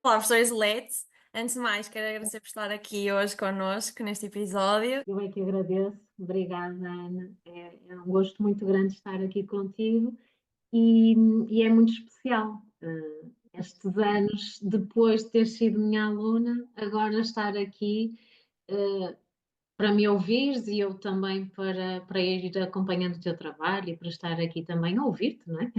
Olá, professor Isolete. Antes de mais, quero agradecer por estar aqui hoje connosco neste episódio. Eu é que agradeço. Obrigada, Ana. É um gosto muito grande estar aqui contigo e, e é muito especial. Estes anos, depois de ter sido minha aluna, agora estar aqui para me ouvires e eu também para ir acompanhando o teu trabalho e para estar aqui também a ouvir-te, não é?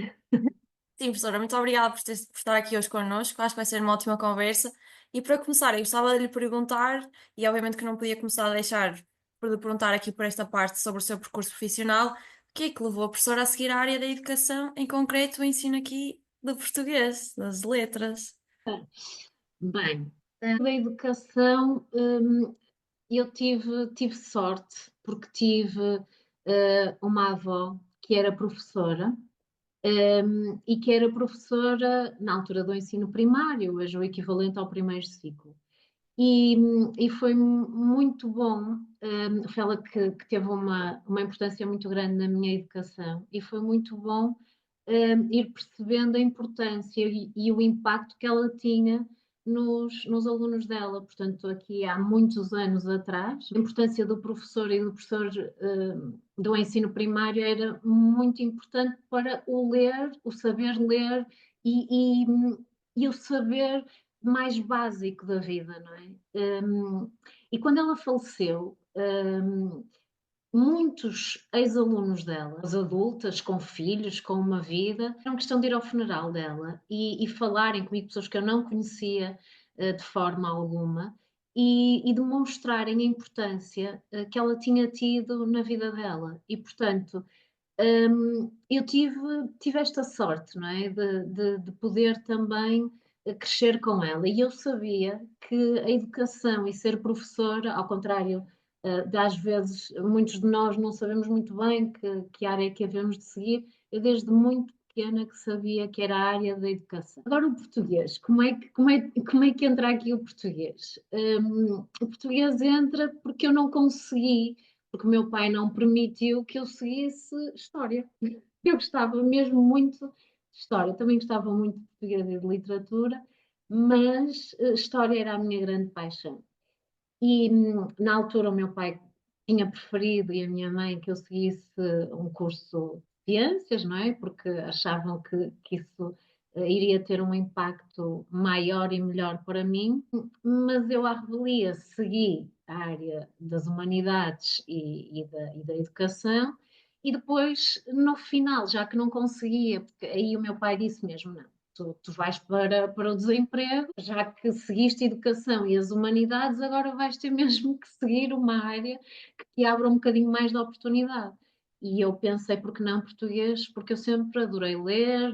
Sim, professora, muito obrigada por estar aqui hoje connosco. Acho que vai ser uma ótima conversa. E para começar, eu gostava de lhe perguntar, e obviamente que não podia começar a deixar por lhe perguntar aqui por esta parte sobre o seu percurso profissional, o que é que levou a professora a seguir a área da educação, em concreto o ensino aqui do português, das letras? Bem, da educação, eu tive sorte, porque tive uma avó que era professora, e que era professora na altura do ensino primário, hoje o equivalente ao primeiro ciclo. E, e foi muito bom, foi ela que teve uma importância muito grande na minha educação, e foi muito bom, ir percebendo a importância e o impacto que ela tinha nos alunos dela. Portanto, aqui há muitos anos atrás, a importância do professor e do professor do ensino primário era muito importante para o ler, o saber ler e, e, e o saber mais básico da vida, não é? E quando ela faleceu, muitos ex-alunos dela, as adultas, com filhos, com uma vida, era uma questão de ir ao funeral dela e falarem comigo, pessoas que eu não conhecia de forma alguma, e demonstrarem a importância que ela tinha tido na vida dela. E, portanto, eu tive esta sorte, não é? De poder também crescer com ela. E eu sabia que a educação e ser professora, ao contrário de às vezes muitos de nós não sabemos muito bem que área é que havemos de seguir, eu desde muito pequena que sabia que era a área da educação. Agora o português, como é que entra aqui o português? O português entra porque eu não consegui, porque o meu pai não permitiu que eu seguisse história. Eu gostava mesmo muito de história, também gostava muito de português e de literatura, mas história era a minha grande paixão. E na altura o meu pai tinha preferido e a minha mãe que eu seguisse um curso de ciências, não é? Porque achavam que isso iria ter um impacto maior e melhor para mim, mas eu à revelia segui a área das humanidades e da educação e depois no final, já que não conseguia, porque aí o meu pai disse mesmo, não, tu vais para o desemprego, já que seguiste educação e as humanidades, agora vais ter mesmo que seguir uma área que te abra um bocadinho mais de oportunidade. E eu pensei, por que não português? Porque eu sempre adorei ler,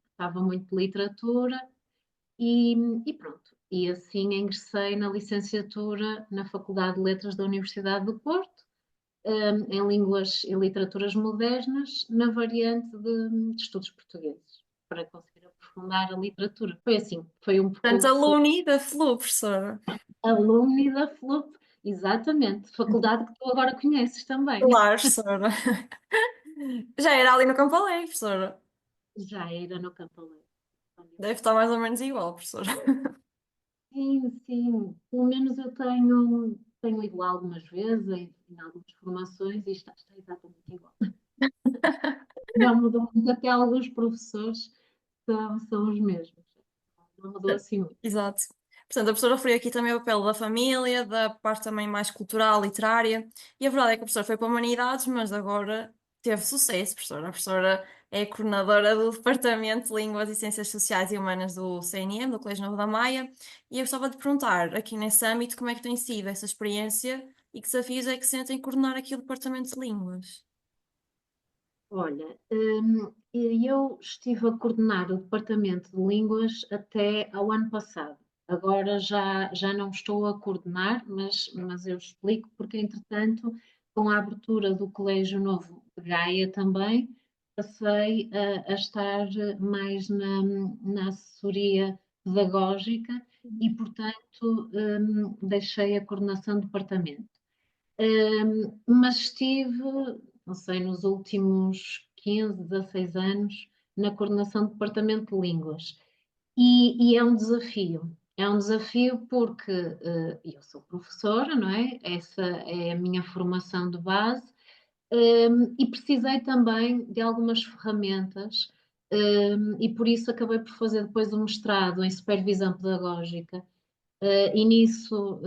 gostava muito de literatura e, e pronto. E assim ingressei na licenciatura na Faculdade de Letras da Universidade do Porto, em Línguas e Literaturas Modernas, na variante de Estudos Portugueses, para conseguir aprofundar a literatura. Foi assim, foi um Portanto, percurso alumni da FLU, professora. alumni da FLUP, exatamente, faculdade que tu agora conheces também. Claro, professora. Já era ali no Campo Alegre, professora. Já era no Campo Alegre. Deve estar mais ou menos igual, professora. Sim, sim, pelo menos eu tenho ido lá algumas vezes em algumas formações e está exatamente igual. Não mudou muito, até alguns professores são os mesmos. Não mudou assim muito. Exato. Portanto, a professora referiu aqui também o papel da família, da parte também mais cultural, literária, e a verdade é que a professora foi para Humanidades, mas agora teve sucesso, professora. A professora é coordenadora do Departamento de Línguas e Ciências Sociais e Humanas do CNM, do Colégio Novo da Maia, e eu gostava de perguntar, aqui nesse âmbito, como é que tem sido essa experiência e que desafios é que sentem coordenar aqui o Departamento de Línguas? Olha, eu estive a coordenar o Departamento de Línguas até ao ano passado. Agora já não estou a coordenar, mas eu explico porque, entretanto, com a abertura do Colégio Novo de Gaia também, passei a estar mais na assessoria pedagógica e, portanto, deixei a coordenação do departamento. Mas estive, não sei, nos últimos 15, 16 anos na coordenação do Departamento de Línguas. E é um desafio. É um desafio porque eu sou professora, não é? Essa é a minha formação de base, e precisei também de algumas ferramentas, e por isso acabei por fazer depois um mestrado em supervisão pedagógica. E nisso,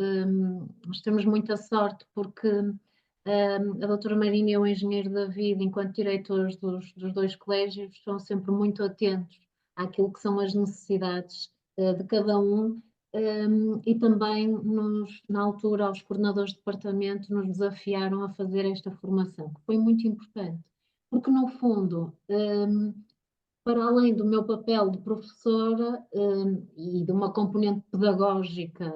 nós temos muita sorte porque a doutora Marina e o engenheiro David, enquanto diretores dos dois colégios, estão sempre muito atentos àquilo que são as necessidades de cada um, e também na altura os coordenadores de departamento nos desafiaram a fazer esta formação, que foi muito importante, porque no fundo, para além do meu papel de professora, e de uma componente pedagógica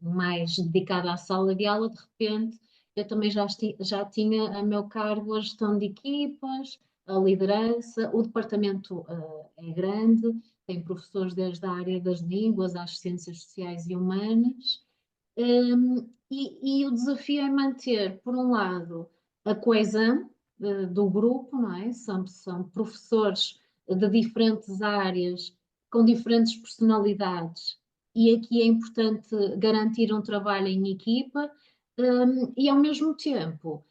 mais dedicada à sala de aula, de repente eu também já tinha a meu cargo a gestão de equipas, a liderança, o departamento é grande, tem professores desde a área das línguas às ciências sociais e humanas, e o desafio é manter, por um lado, a coesão do grupo, não é? São professores de diferentes áreas, com diferentes personalidades, e aqui é importante garantir um trabalho em equipa, e ao mesmo tempo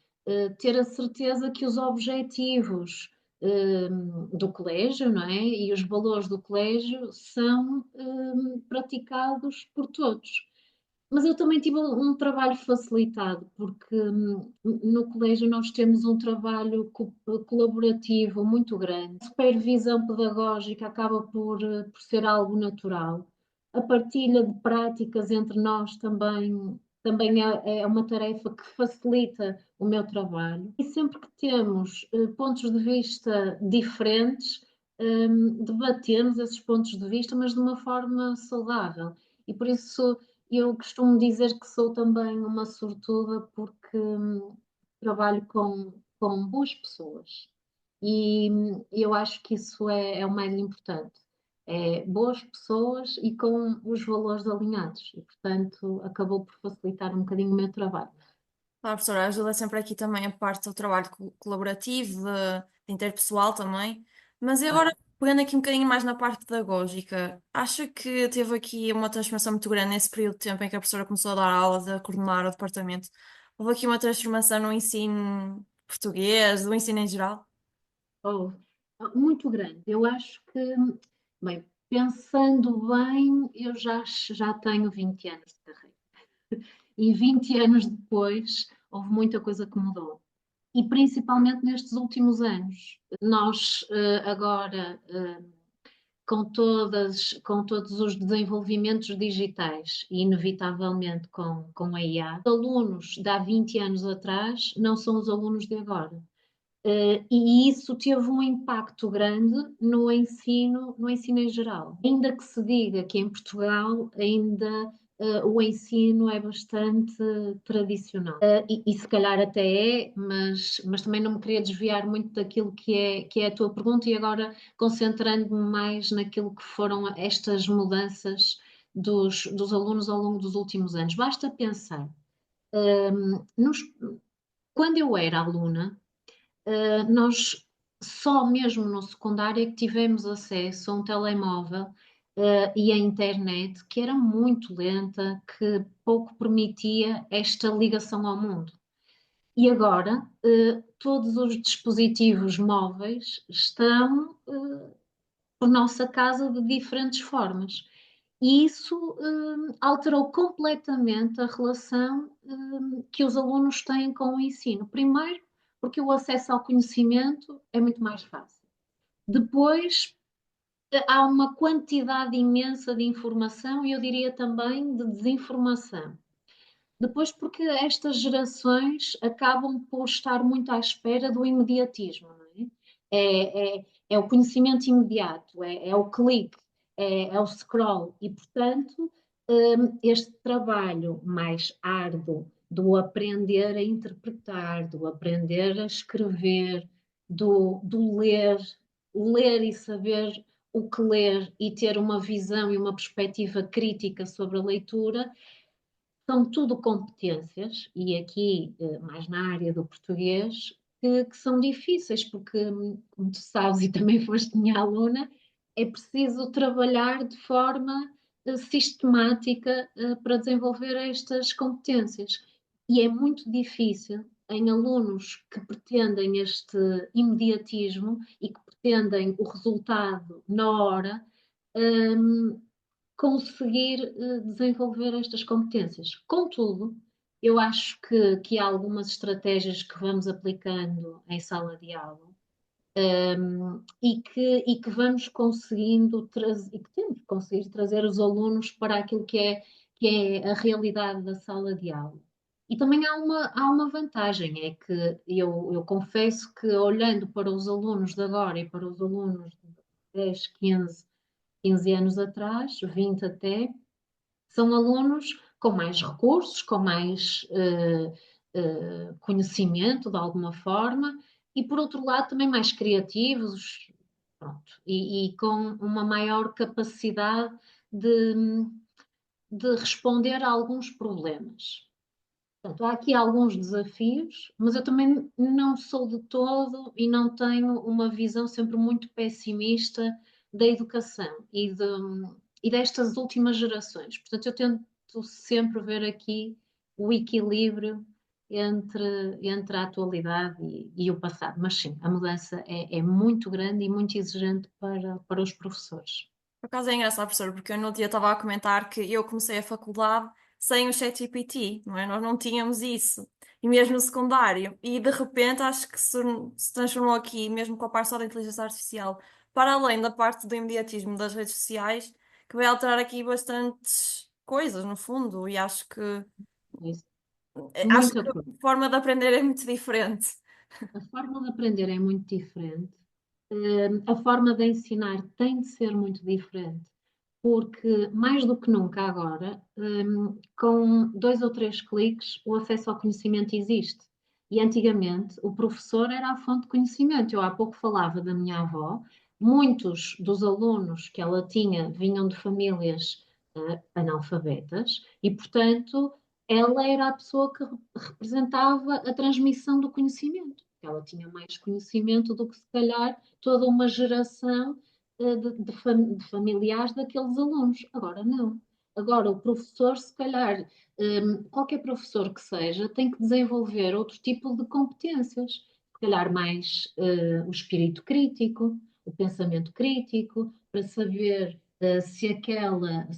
ter a certeza que os objetivos do colégio, não é? E os valores do colégio são praticados por todos. Mas eu também tive um trabalho facilitado, porque no colégio nós temos um trabalho colaborativo muito grande. A supervisão pedagógica acaba por ser algo natural. A partilha de práticas entre nós também é uma tarefa que facilita o meu trabalho. E sempre que temos pontos de vista diferentes, debatemos esses pontos de vista, mas de uma forma saudável. E por isso eu costumo dizer que sou também uma sortuda porque trabalho com boas pessoas e eu acho que isso é o mais importante. É boas pessoas e com os valores alinhados e, portanto, acabou por facilitar um bocadinho o meu trabalho. A professora ajuda sempre aqui também a parte do trabalho colaborativo, de interpessoal também. Mas e Ah, agora, pegando aqui um bocadinho mais na parte pedagógica, acha que teve aqui uma transformação muito grande nesse período de tempo em que a professora começou a dar aulas, a coordenar o departamento? Houve aqui uma transformação no ensino português, do ensino em geral? oh, muito grande. Eu acho que, bem, pensando bem, eu já tenho 20 anos de carreira. E 20 anos depois, houve muita coisa que mudou. E principalmente nestes últimos anos. Nós agora, com todos os desenvolvimentos digitais, e inevitavelmente com a IA, os alunos de há 20 anos atrás não são os alunos de agora. E isso teve um impacto grande no ensino em geral. Ainda que se diga que em Portugal ainda o ensino é bastante tradicional. E se calhar até é, mas também não me queria desviar muito daquilo que é a tua pergunta e agora concentrando-me mais naquilo que foram estas mudanças dos alunos ao longo dos últimos anos. Basta pensar, nos, quando eu era aluna, nós só mesmo no secundário é que tivemos acesso a um telemóvel e a internet que era muito lenta, que pouco permitia esta ligação ao mundo. E agora, todos os dispositivos móveis estão por nossa casa de diferentes formas. E isso alterou completamente a relação que os alunos têm com o ensino. Primeiro, porque o acesso ao conhecimento é muito mais fácil. Depois, há uma quantidade imensa de informação e eu diria também de desinformação. Depois, porque estas gerações acabam por estar muito à espera do imediatismo, não é? É o conhecimento imediato, é o clique, é o scroll, e portanto, este trabalho mais árduo do aprender a interpretar, do aprender a escrever, do ler e saber o que ler e ter uma visão e uma perspectiva crítica sobre a leitura são tudo competências, e aqui mais na área do português, que são difíceis, porque, como tu sabes e também foste minha aluna, é preciso trabalhar de forma sistemática para desenvolver estas competências. E é muito difícil em alunos que pretendem este imediatismo e que pretendem o resultado na hora, um, conseguir desenvolver estas competências. Contudo, eu acho que há algumas estratégias que vamos aplicando em sala de aula e que vamos conseguindo trazer, e que temos que conseguir trazer os alunos para aquilo que é a realidade da sala de aula. E também há uma vantagem, é que eu confesso que olhando para os alunos de agora e para os alunos de 10, 15 anos atrás, 20 até, são alunos com mais recursos, com mais conhecimento de alguma forma, e por outro lado também mais criativos, pronto, e com uma maior capacidade de, de responder a alguns problemas. Portanto, há aqui alguns desafios, mas eu também não sou de todo e não tenho uma visão sempre muito pessimista da educação e destas últimas gerações. Portanto, eu tento sempre ver aqui o equilíbrio entre a atualidade e o passado. Mas sim, a mudança é muito grande e muito exigente para os professores. Por acaso é engraçado, professor, porque eu no dia estava a comentar que eu comecei a faculdade sem o ChatGPT, não é? Nós não tínhamos isso. E mesmo no secundário. E de repente acho que se transformou aqui, mesmo com a parte só da inteligência artificial, para além da parte do imediatismo das redes sociais, que vai alterar aqui bastantes coisas, no fundo. E Isso. acho Muita que a coisa. forma de aprender é muito diferente. A forma de aprender é muito diferente. A forma de ensinar tem de ser muito diferente, porque mais do que nunca agora, com 2 ou 3 cliques, o acesso ao conhecimento existe. E antigamente o professor era a fonte de conhecimento. Eu há pouco falava da minha avó, muitos dos alunos que ela tinha vinham de famílias analfabetas e, portanto, ela era a pessoa que representava a transmissão do conhecimento. Ela tinha mais conhecimento do que, se calhar, toda uma geração de familiares daqueles alunos. Agora não. Agora, o professor, se calhar, qualquer professor que seja, tem que desenvolver outro tipo de competências. Se calhar mais o espírito crítico, o pensamento crítico, para saber se aquela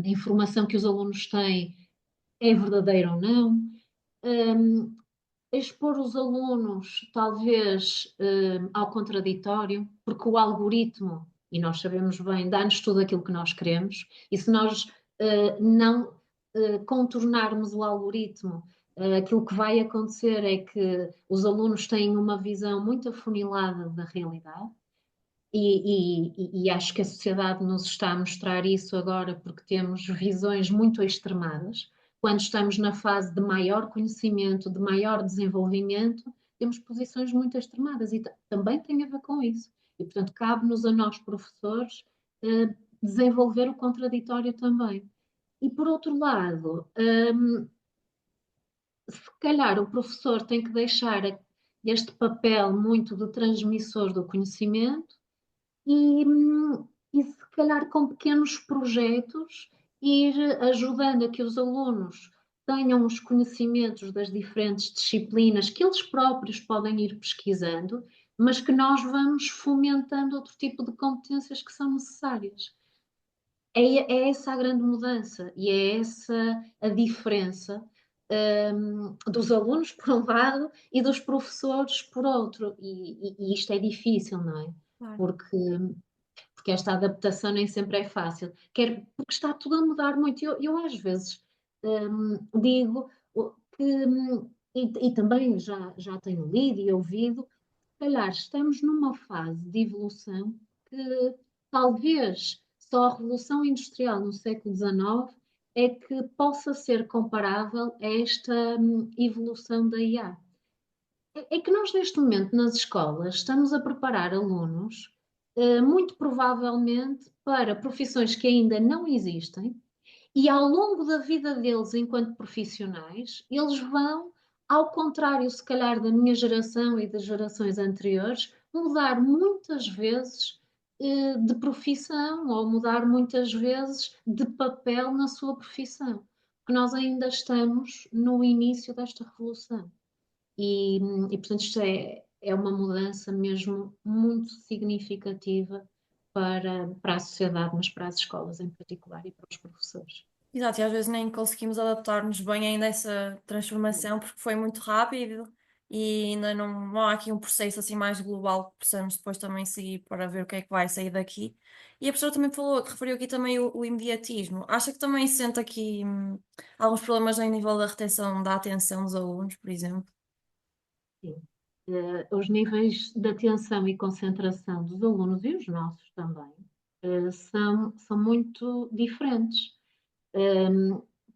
informação que os alunos têm é verdadeira ou não. Um, Expor os alunos, talvez, ao contraditório, porque o algoritmo, e nós sabemos bem, dá-nos tudo aquilo que nós queremos, e se nós não contornarmos o algoritmo, aquilo que vai acontecer é que os alunos têm uma visão muito afunilada da realidade. E acho que a sociedade nos está a mostrar isso agora porque temos visões muito extremadas. Quando estamos na fase de maior conhecimento, de maior desenvolvimento, temos posições muito extremadas e também tem a ver com isso. E, portanto, cabe-nos a nós, professores, desenvolver o contraditório também. E, por outro lado, se calhar o professor tem que deixar este papel muito de transmissor do conhecimento e, e se calhar com pequenos projetos ir ajudando a que os alunos tenham os conhecimentos das diferentes disciplinas que eles próprios podem ir pesquisando, mas que nós vamos fomentando outro tipo de competências que são necessárias. É essa a grande mudança e é essa a diferença dos alunos, por um lado, e dos professores, por outro. E isto é difícil, não é? Claro. Porque esta adaptação nem sempre é fácil, porque está tudo a mudar muito. Eu às vezes digo que, e também já tenho lido e ouvido, se calhar estamos numa fase de evolução que talvez só a Revolução Industrial no século XIX é que possa ser comparável a esta evolução da IA. É que nós, neste momento, nas escolas, estamos a preparar alunos, muito provavelmente, para profissões que ainda não existem, e ao longo da vida deles, enquanto profissionais, eles vão, ao contrário, se calhar, da minha geração e das gerações anteriores, mudar muitas vezes, de profissão ou mudar muitas vezes de papel na sua profissão. Porque nós ainda estamos no início desta revolução. E, portanto, isto é uma mudança mesmo muito significativa para a sociedade, mas para as escolas em particular e para os professores. Exato, e às vezes nem conseguimos adaptar-nos bem ainda a essa transformação porque foi muito rápido e ainda não há aqui um processo assim mais global que possamos depois também seguir para ver o que é que vai sair daqui. E a professora também falou, referiu aqui também o imediatismo. Acha que também sente aqui alguns problemas em nível da retenção da atenção dos alunos, por exemplo? Sim. Os níveis de atenção e concentração dos alunos e os nossos também são muito diferentes.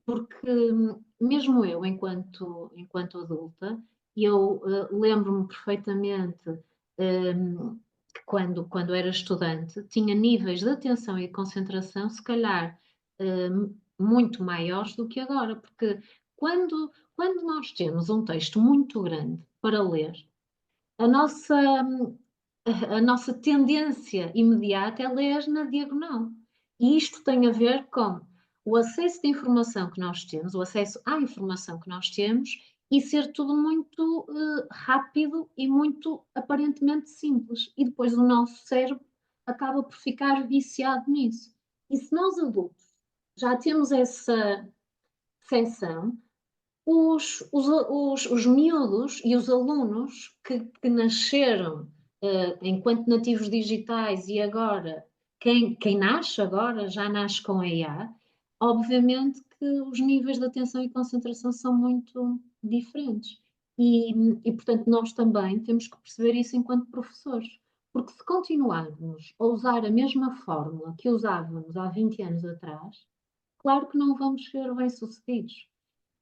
Porque mesmo eu, enquanto adulta, eu lembro-me perfeitamente que quando era estudante tinha níveis de atenção e concentração, se calhar muito maiores do que agora, porque quando nós temos um texto muito grande para ler, a nossa, a nossa tendência imediata é ler na diagonal. E isto tem a ver com o acesso de informação que nós temos, o acesso à informação que nós temos e ser tudo muito rápido e muito aparentemente simples. E depois o nosso cérebro acaba por ficar viciado nisso. E se nós adultos já temos essa percepção, os miúdos e os alunos que nasceram enquanto nativos digitais e agora, quem nasce agora já nasce com a IA, obviamente que os níveis de atenção e concentração são muito diferentes. Portanto, nós também temos que perceber isso enquanto professores. Porque se continuarmos a usar a mesma fórmula que usávamos há 20 anos atrás, claro que não vamos ser bem-sucedidos.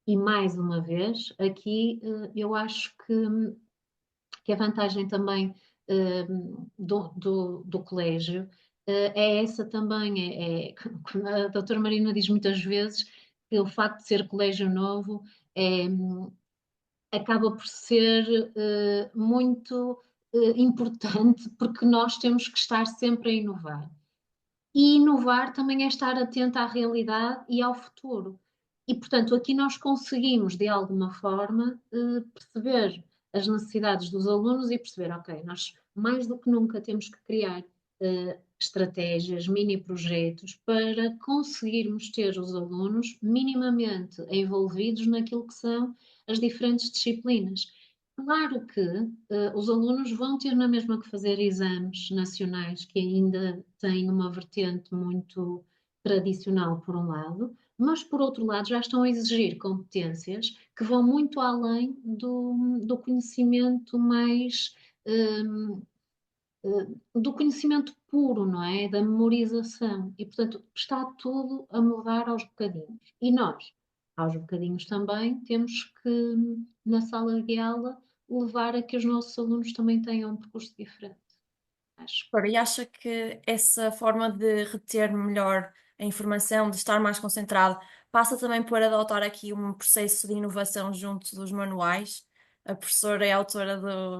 E mais uma vez, aqui eu acho que a vantagem também do colégio é essa também. Como a doutora Marina diz muitas vezes que o facto de ser colégio novo acaba por ser muito importante porque nós temos que estar sempre a inovar. E inovar também é estar atento à realidade e ao futuro. E, portanto, aqui nós conseguimos, de alguma forma, perceber as necessidades dos alunos e perceber, ok, nós mais do que nunca temos que criar estratégias, mini projetos para conseguirmos ter os alunos minimamente envolvidos naquilo que são as diferentes disciplinas. Claro que os alunos vão ter na mesma que fazer exames nacionais, que ainda têm uma vertente muito tradicional, por um lado, mas por outro lado já estão a exigir competências que vão muito além do conhecimento mais do conhecimento puro, não é? Da memorização. E, portanto, está tudo a mudar aos bocadinhos. E nós, aos bocadinhos também, temos que, na sala de aula, levar a que os nossos alunos também tenham um percurso diferente. Acho. Ora, e acha que essa forma de reter melhor a informação, de estar mais concentrado, passa também por adotar aqui um processo de inovação junto dos manuais? A professora é autora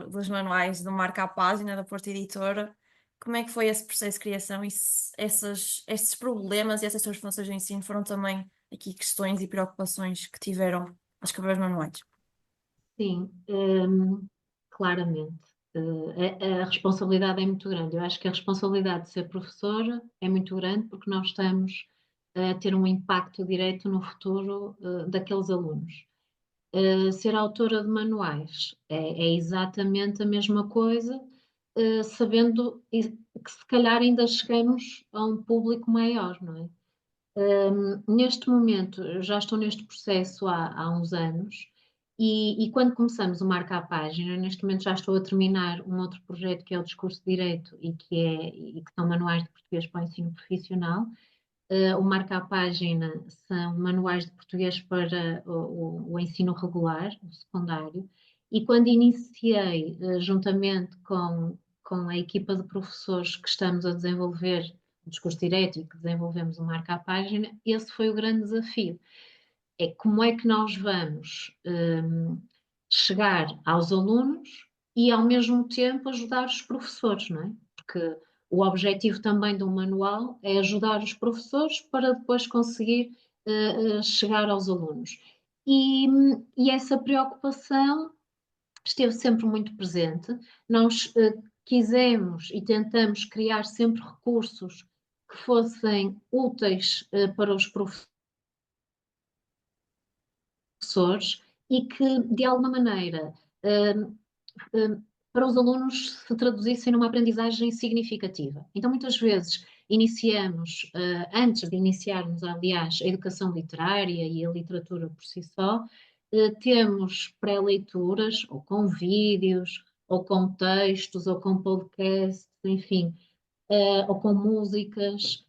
dos manuais do Marca à Página, da Porta Editora. Como é que foi esse processo de criação e se esses problemas e essas transformações do ensino foram também aqui questões e preocupações que tiveram a escrever os manuais? Sim, claramente. A responsabilidade é muito grande. Eu acho que a responsabilidade de ser professora é muito grande porque nós estamos a ter um impacto direto no futuro, daqueles alunos. Ser autora de manuais é exatamente a mesma coisa, sabendo que se calhar ainda chegamos a um público maior, não é? Neste momento, eu já estou neste processo há uns anos, e quando começamos o Marca à Página, neste momento já estou a terminar um outro projeto que é o Discurso de Direito e que são manuais de português para o ensino profissional. O Marca à Página são manuais de português para o ensino regular, o secundário, e quando iniciei, juntamente com a equipa de professores que estamos a desenvolver o discurso direto e que desenvolvemos o Marca à Página, esse foi o grande desafio. É como é que nós vamos chegar aos alunos e ao mesmo tempo ajudar os professores, não é? Porque O objetivo também do manual é ajudar os professores para depois conseguir chegar aos alunos. E essa preocupação esteve sempre muito presente. Nós quisemos e tentamos criar sempre recursos que fossem úteis para os professores e que, de alguma maneira, eh, eh, para os alunos se traduzissem numa aprendizagem significativa. Então, muitas vezes, iniciamos, antes de iniciarmos, aliás, a educação literária e a literatura por si só, temos pré-leituras, ou com vídeos, ou com textos, ou com podcasts, enfim, ou com músicas,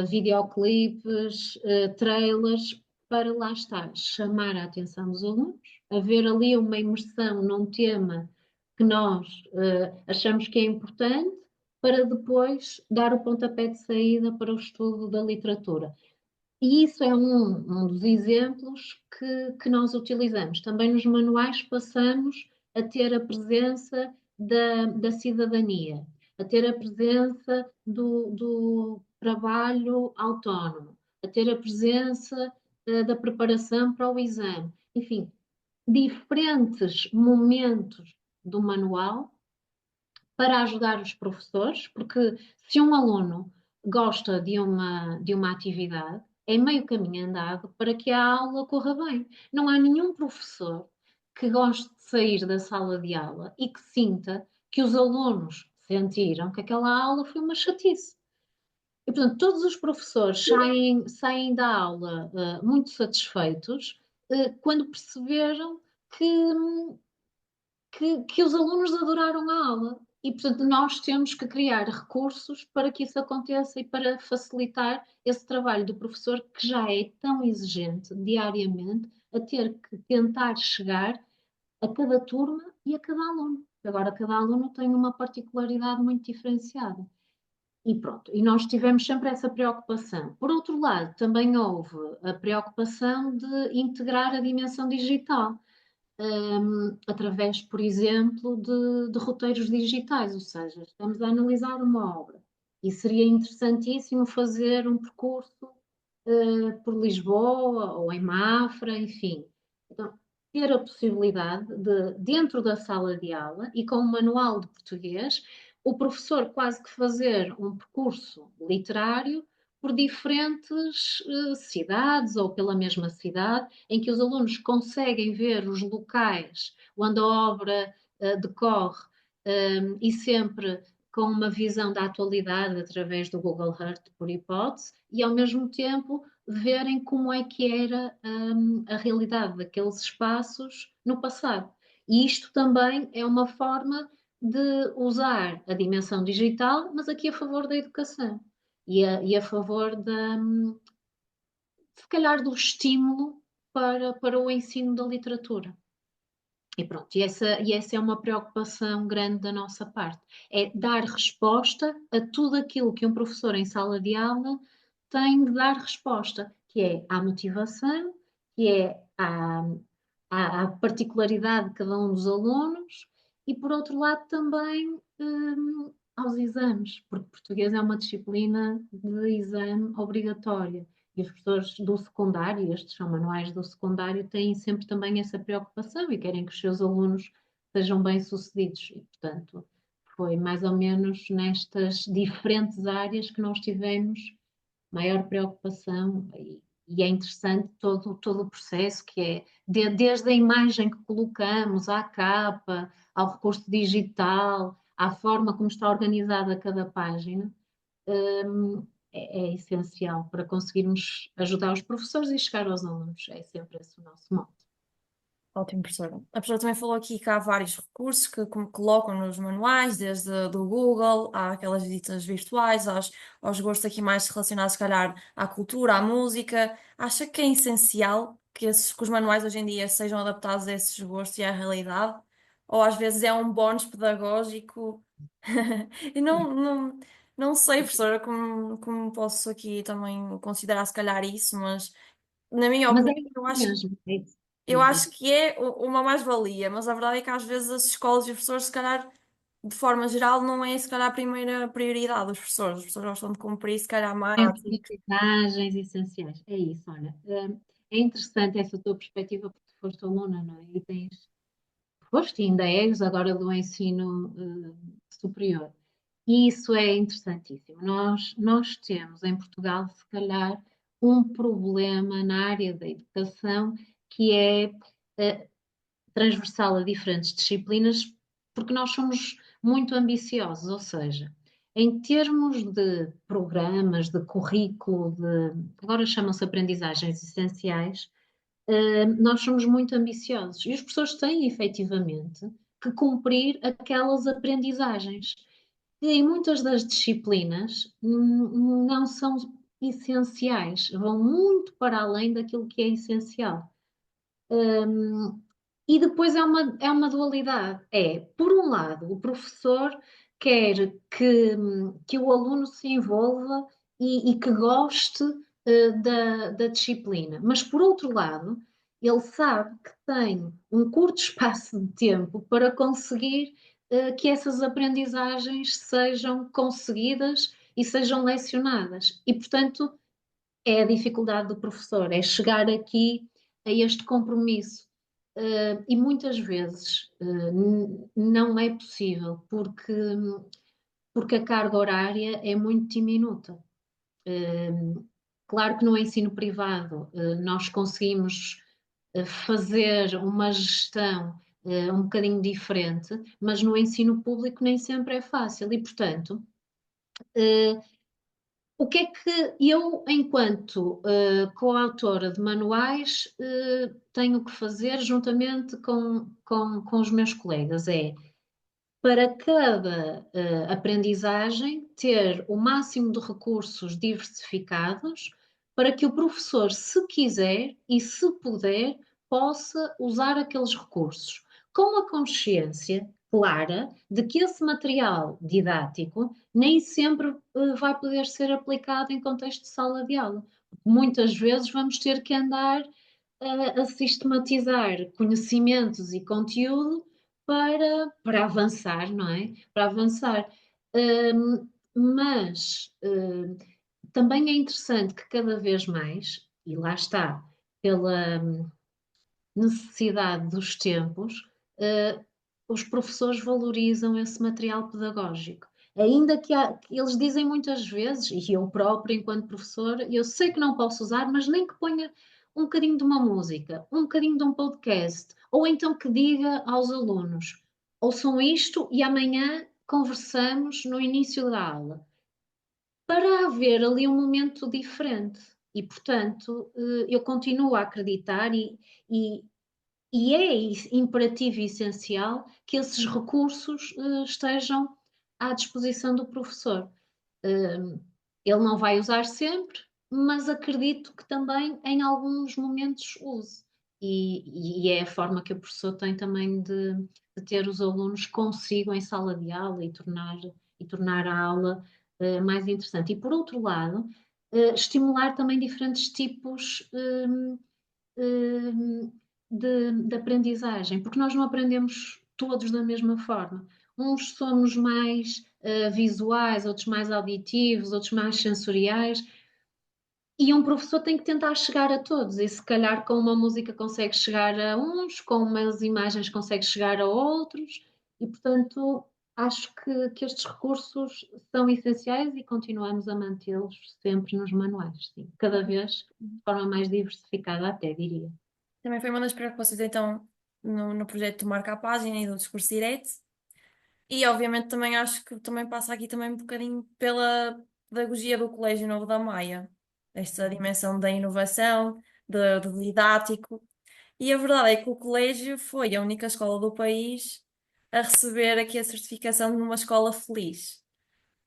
videoclipes, trailers, para lá estar, chamar a atenção dos alunos, haver ali uma imersão num tema que nós achamos que é importante, para depois dar o pontapé de saída para o estudo da literatura. E isso é um dos exemplos que nós utilizamos. Também nos manuais passamos a ter a presença da cidadania, a ter a presença do trabalho autónomo, a ter a presença da preparação para o exame. Enfim, diferentes momentos do manual para ajudar os professores, porque se um aluno gosta de uma atividade, é meio caminho andado para que a aula corra bem. Não há nenhum professor que goste de sair da sala de aula e que sinta que os alunos sentiram que aquela aula foi uma chatice. E, portanto, todos os professores saem da aula muito satisfeitos quando perceberam que, que os alunos adoraram a aula. E, portanto, nós temos que criar recursos para que isso aconteça e para facilitar esse trabalho do professor que já é tão exigente diariamente a ter que tentar chegar a cada turma e a cada aluno. Agora, cada aluno tem uma particularidade muito diferenciada. E pronto, e nós tivemos sempre essa preocupação. Por outro lado, também houve a preocupação de integrar a dimensão digital através, por exemplo, de roteiros digitais, ou seja, estamos a analisar uma obra e seria interessantíssimo fazer um percurso por Lisboa ou em Mafra, enfim. Então, ter a possibilidade de, dentro da sala de aula e com um manual de português, o professor quase que fazer um percurso literário por diferentes cidades ou pela mesma cidade, em que os alunos conseguem ver os locais onde a obra decorre e sempre com uma visão da atualidade através do Google Earth, por hipótese, e ao mesmo tempo verem como é que era a realidade daqueles espaços no passado. E isto também é uma forma de usar a dimensão digital, mas aqui a favor da educação e a favor se calhar, do estímulo para o ensino da literatura. E pronto, e essa é uma preocupação grande da nossa parte, é dar resposta a tudo aquilo que um professor em sala de aula tem de dar resposta, que é à motivação, que é à particularidade de cada um dos alunos e, por outro lado, também aos exames, porque português é uma disciplina de exame obrigatória. E os professores do secundário, estes são manuais do secundário, têm sempre também essa preocupação e querem que os seus alunos sejam bem-sucedidos. E, portanto, foi mais ou menos nestas diferentes áreas que nós tivemos maior preocupação. E é interessante todo o processo, que é desde a imagem que colocamos, à capa, ao recurso digital, à forma como está organizada cada página, é essencial para conseguirmos ajudar os professores e chegar aos alunos. É sempre esse o nosso modo. Ótimo, professora. A professora também falou aqui que há vários recursos que colocam nos manuais, desde do Google, há aquelas visitas virtuais, aos gostos aqui mais relacionados, se calhar, à cultura, à música. Acha que é essencial que os manuais hoje em dia sejam adaptados a esses gostos e à realidade? Ou às vezes é um bónus pedagógico? E não sei, professora, como posso aqui também considerar se calhar isso, mas na minha Mas é opinião, isso mesmo, é isso. eu Diz acho isso. que é uma mais-valia, mas a verdade é que às vezes as escolas e os professores, se calhar, de forma geral, não é se calhar a primeira prioridade dos professores. Os professores gostam de cumprir, se calhar, Tem máximos. mensagens essenciais. É isso, olha. É interessante essa tua perspectiva, porque tu foste aluna, não é? E foste e ainda és agora do ensino superior. E isso é interessantíssimo. Nós temos em Portugal, se calhar, um problema na área da educação que é eh, transversal a diferentes disciplinas, porque nós somos muito ambiciosos, ou seja, em termos de programas, de currículo, agora chamam-se aprendizagens essenciais, nós somos muito ambiciosos e os professores têm efetivamente que cumprir aquelas aprendizagens. E em muitas das disciplinas não são essenciais, vão muito para além daquilo que é essencial. E depois é uma dualidade. Por um lado, o professor quer que o aluno se envolva e que goste da disciplina, mas por outro lado, ele sabe que tem um curto espaço de tempo para conseguir que essas aprendizagens sejam conseguidas e sejam lecionadas. E, portanto, é a dificuldade do professor, é chegar aqui a este compromisso. E muitas vezes não é possível, porque a carga horária é muito diminuta. Claro que no ensino privado nós conseguimos fazer uma gestão um bocadinho diferente, mas no ensino público nem sempre é fácil e, portanto, uh, o que é que eu, enquanto coautora de manuais, tenho que fazer juntamente com os meus colegas? É, para cada aprendizagem, ter o máximo de recursos diversificados para que o professor, se quiser e se puder, possa usar aqueles recursos, com a consciência clara de que esse material didático nem sempre vai poder ser aplicado em contexto de sala de aula. Muitas vezes vamos ter que andar a sistematizar conhecimentos e conteúdo para avançar, não é? Para avançar. Mas também é interessante que cada vez mais, e lá está, pela necessidade dos tempos, uh, os professores valorizam esse material pedagógico. Ainda que eles dizem muitas vezes, e eu próprio, enquanto professor, eu sei que não posso usar, mas nem que ponha um bocadinho de uma música, um bocadinho de um podcast, ou então que diga aos alunos: ouçam isto e amanhã conversamos no início da aula, para haver ali um momento diferente. E, portanto, eu continuo a acreditar e, e é imperativo e essencial que esses recursos estejam à disposição do professor. Ele não vai usar sempre, mas acredito que também em alguns momentos use. E é a forma que o professor tem também de ter os alunos consigo em sala de aula e tornar a aula mais interessante. E por outro lado, estimular também diferentes tipos de aprendizagem, porque nós não aprendemos todos da mesma forma. Uns somos mais visuais, outros mais auditivos, outros mais sensoriais, e um professor tem que tentar chegar a todos, e se calhar com uma música consegue chegar a uns, com umas imagens consegue chegar a outros, e portanto acho que estes recursos são essenciais e continuamos a mantê-los sempre nos manuais, sim, cada vez de forma mais diversificada até, diria. Também foi uma das preocupações, então, no projeto do Marca a Página e do Discurso Direto. E, obviamente, também acho que também passa aqui também um bocadinho pela pedagogia do Colégio Novo da Maia. Esta dimensão da inovação, do didático. E a verdade é que o colégio foi a única escola do país a receber aqui a certificação de uma escola feliz.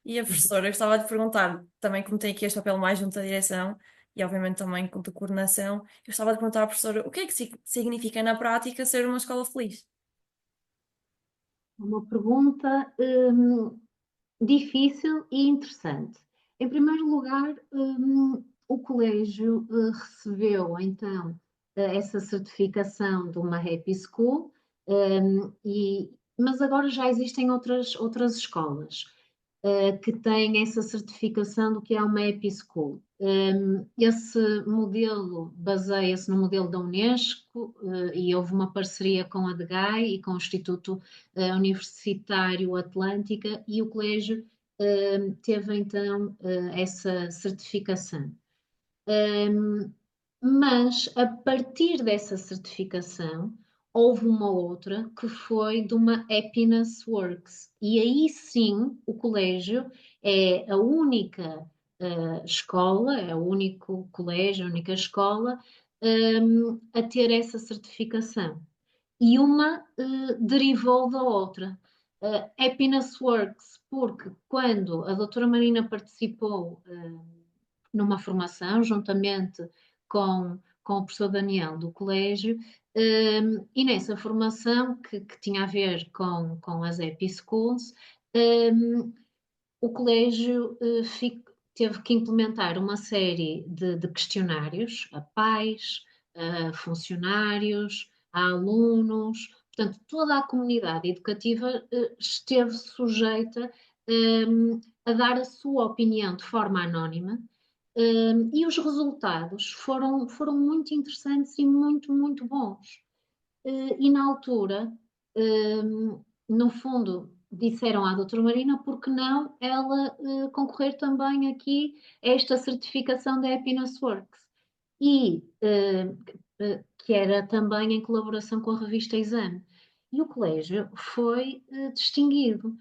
E a professora, eu gostava de perguntar, também como tem aqui este papel mais junto à direção e obviamente também com de coordenação, eu gostava de perguntar à professora o que é que significa na prática ser uma escola feliz? Uma pergunta difícil e interessante. Em primeiro lugar, o colégio recebeu então essa certificação de uma Happy School, e mas agora já existem outras escolas que têm essa certificação do que é uma EpiSchool. Esse modelo baseia-se no modelo da Unesco e houve uma parceria com a DGAI e com o Instituto Universitário Atlântica e o colégio teve então essa certificação. Mas a partir dessa certificação, houve uma outra que foi de uma Happiness Works. E aí sim, o colégio é a única escola, é o único colégio, a única escola a ter essa certificação. E uma derivou da outra. Happiness Works, porque quando a doutora Marina participou numa formação, juntamente com o professor Daniel do colégio, e nessa formação que tinha a ver com as EPI Schools, o colégio teve que implementar uma série de questionários a pais, a funcionários, a alunos, portanto, toda a comunidade educativa esteve sujeita a dar a sua opinião de forma anónima. E os resultados foram muito interessantes e muito bons. E na altura, no fundo, disseram à doutora Marina por que não ela concorrer também aqui a esta certificação da Happiness Works. E que era também em colaboração com a revista Exame. E o colégio foi distinguido.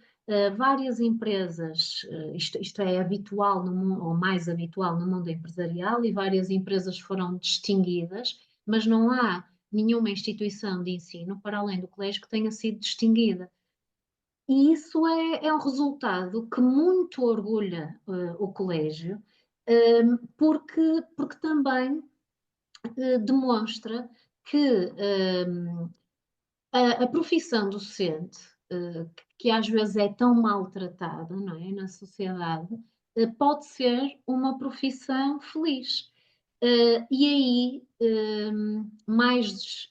Várias empresas, isto é habitual no mundo, ou mais habitual no mundo empresarial, e várias empresas foram distinguidas, mas não há nenhuma instituição de ensino, para além do colégio, que tenha sido distinguida. E isso é um resultado que muito orgulha o colégio, porque também demonstra que a profissão docente, que às vezes é tão maltratada, não é, na sociedade, pode ser uma profissão feliz. E aí, mais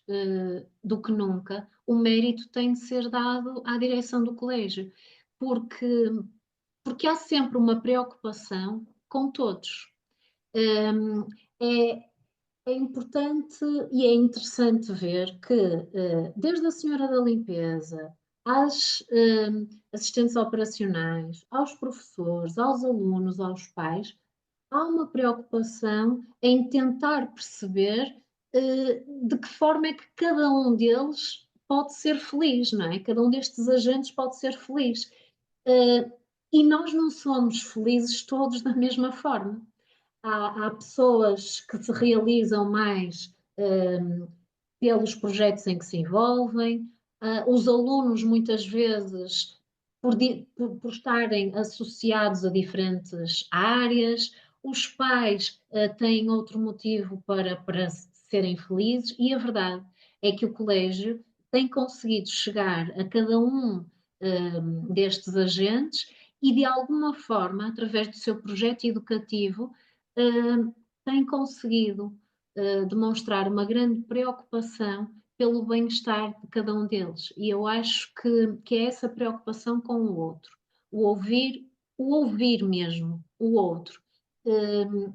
do que nunca, o mérito tem de ser dado à direção do colégio, porque, porque há sempre uma preocupação com todos. É, é importante e é interessante ver que, desde a senhora da limpeza, às assistentes operacionais, aos professores, aos alunos, aos pais, há uma preocupação em tentar perceber de que forma é que cada um deles pode ser feliz, não é? Cada um destes agentes pode ser feliz. Uh, e nós não somos felizes todos da mesma forma. Há pessoas que se realizam mais pelos projetos em que se envolvem, os alunos muitas vezes por estarem associados a diferentes áreas, os pais têm outro motivo para serem felizes, e a verdade é que o colégio tem conseguido chegar a cada um destes agentes e, de alguma forma, através do seu projeto educativo, tem conseguido demonstrar uma grande preocupação pelo bem-estar de cada um deles. E eu acho que é essa preocupação com o outro, o ouvir mesmo o outro,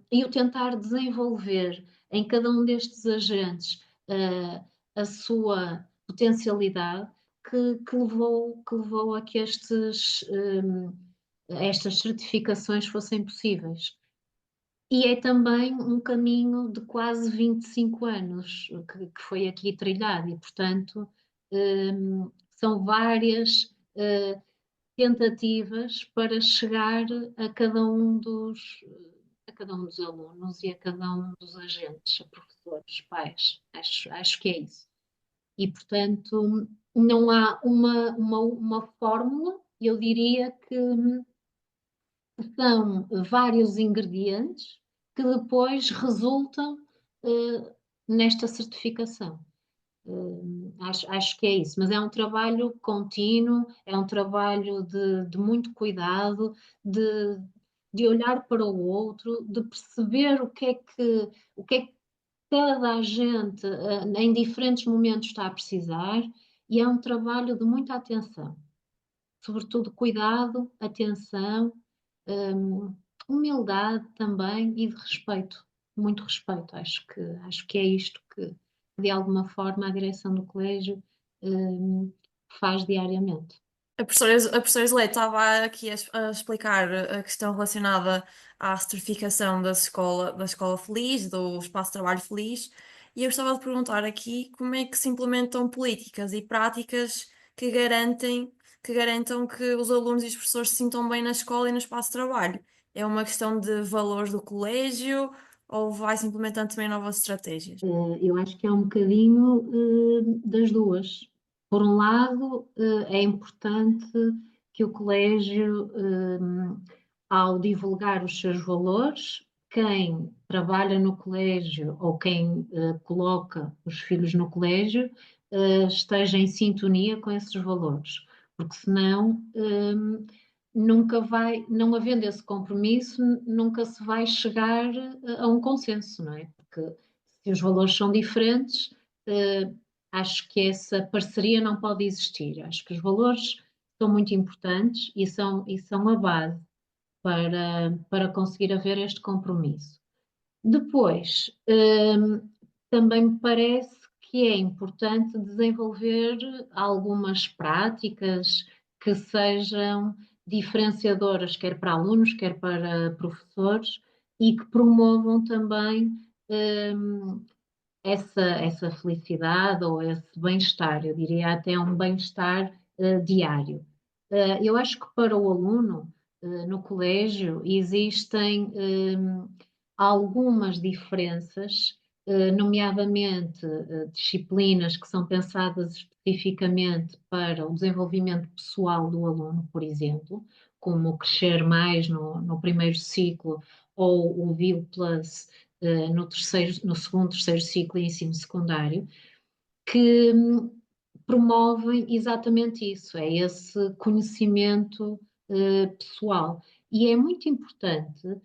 e o tentar desenvolver em cada um destes agentes a sua potencialidade que levou a que estas certificações fossem possíveis. E é também um caminho de quase 25 anos que foi aqui trilhado, e, portanto, são várias tentativas para chegar a cada um dos alunos e a cada um dos agentes, a professores, pais. Acho que é isso. E, portanto, não há uma fórmula, eu diria que são vários ingredientes que depois resultam nesta certificação. Acho que é isso, mas é um trabalho contínuo, é um trabalho de muito cuidado, de, de olhar para o outro, de perceber o que é que cada agente em diferentes momentos está a precisar, e é um trabalho de muita atenção, sobretudo cuidado, atenção, hum, humildade também e de respeito, muito respeito. Acho que é isto que, de alguma forma, a direção do colégio, faz diariamente. A professora Isolete estava aqui a explicar a questão relacionada à certificação da escola feliz, do espaço de trabalho feliz, e eu gostava de perguntar aqui como é que se implementam políticas e práticas que garantam que os alunos e os professores se sintam bem na escola e no espaço de trabalho. É uma questão de valores do colégio ou vai-se implementando também novas estratégias? Eu acho que é um bocadinho das duas. Por um lado, é importante que o colégio, ao divulgar os seus valores, quem trabalha no colégio ou quem coloca os filhos no colégio, esteja em sintonia com esses valores, porque senão nunca vai, não havendo esse compromisso, nunca se vai chegar a um consenso, não é? Porque se os valores são diferentes, eh, acho que essa parceria não pode existir. Acho que os valores são muito importantes e são a base para conseguir haver este compromisso. Depois, também me parece que é importante desenvolver algumas práticas que sejam diferenciadoras, quer para alunos, quer para professores, e que promovam também essa felicidade ou esse bem-estar, eu diria até um bem-estar diário. Eu acho que para o aluno, no colégio, existem algumas diferenças, nomeadamente disciplinas que são pensadas especificamente para o desenvolvimento pessoal do aluno, por exemplo, como o Crescer Mais no primeiro ciclo ou o Bio Plus no segundo, terceiro ciclo e ensino secundário, que promovem exatamente isso, é esse conhecimento pessoal. E é muito importante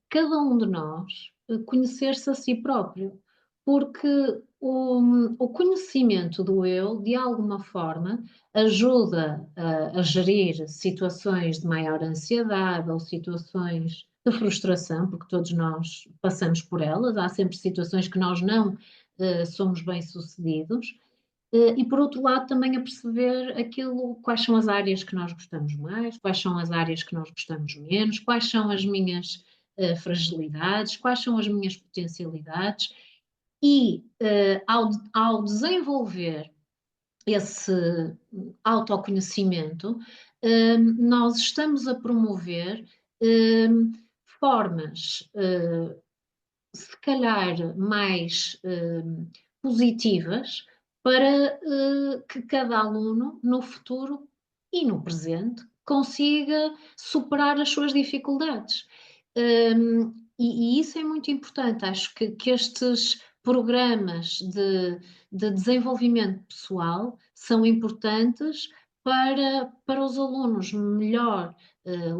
cada um de nós conhecer-se a si próprio, porque o conhecimento do eu, de alguma forma, ajuda a gerir situações de maior ansiedade ou situações de frustração, porque todos nós passamos por elas, há sempre situações que nós não somos bem-sucedidos, e por outro lado também a perceber quais são as áreas que nós gostamos mais, quais são as áreas que nós gostamos menos, quais são as minhas fragilidades, quais são as minhas potencialidades, e ao desenvolver esse autoconhecimento, nós estamos a promover formas, se calhar, mais positivas para que cada aluno, no futuro e no presente, consiga superar as suas dificuldades. E isso é muito importante. Acho que estes programas de desenvolvimento pessoal são importantes para os alunos melhor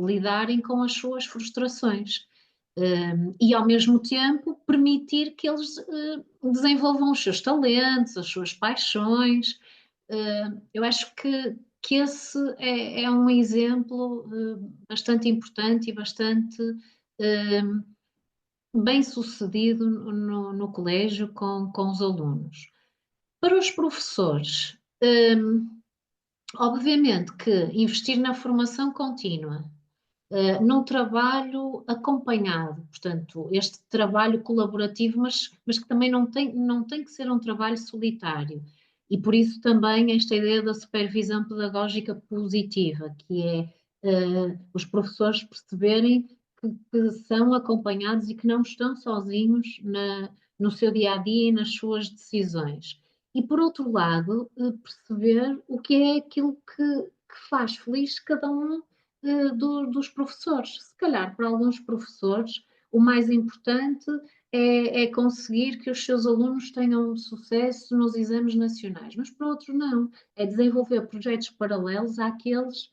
lidarem com as suas frustrações. E ao mesmo tempo permitir que eles desenvolvam os seus talentos, as suas paixões. Eu acho que esse é um exemplo bastante importante e bastante bem sucedido no colégio com os alunos. Para os professores, obviamente que investir na formação contínua, num trabalho acompanhado, portanto, este trabalho colaborativo, mas que também não tem que ser um trabalho solitário. E por isso também esta ideia da supervisão pedagógica positiva, que é os professores perceberem que são acompanhados e que não estão sozinhos no seu dia a dia e nas suas decisões. E por outro lado, perceber o que é aquilo que faz feliz cada um dos professores. Se calhar, para alguns professores, o mais importante é conseguir que os seus alunos tenham sucesso nos exames nacionais, mas para outros não. É desenvolver projetos paralelos àqueles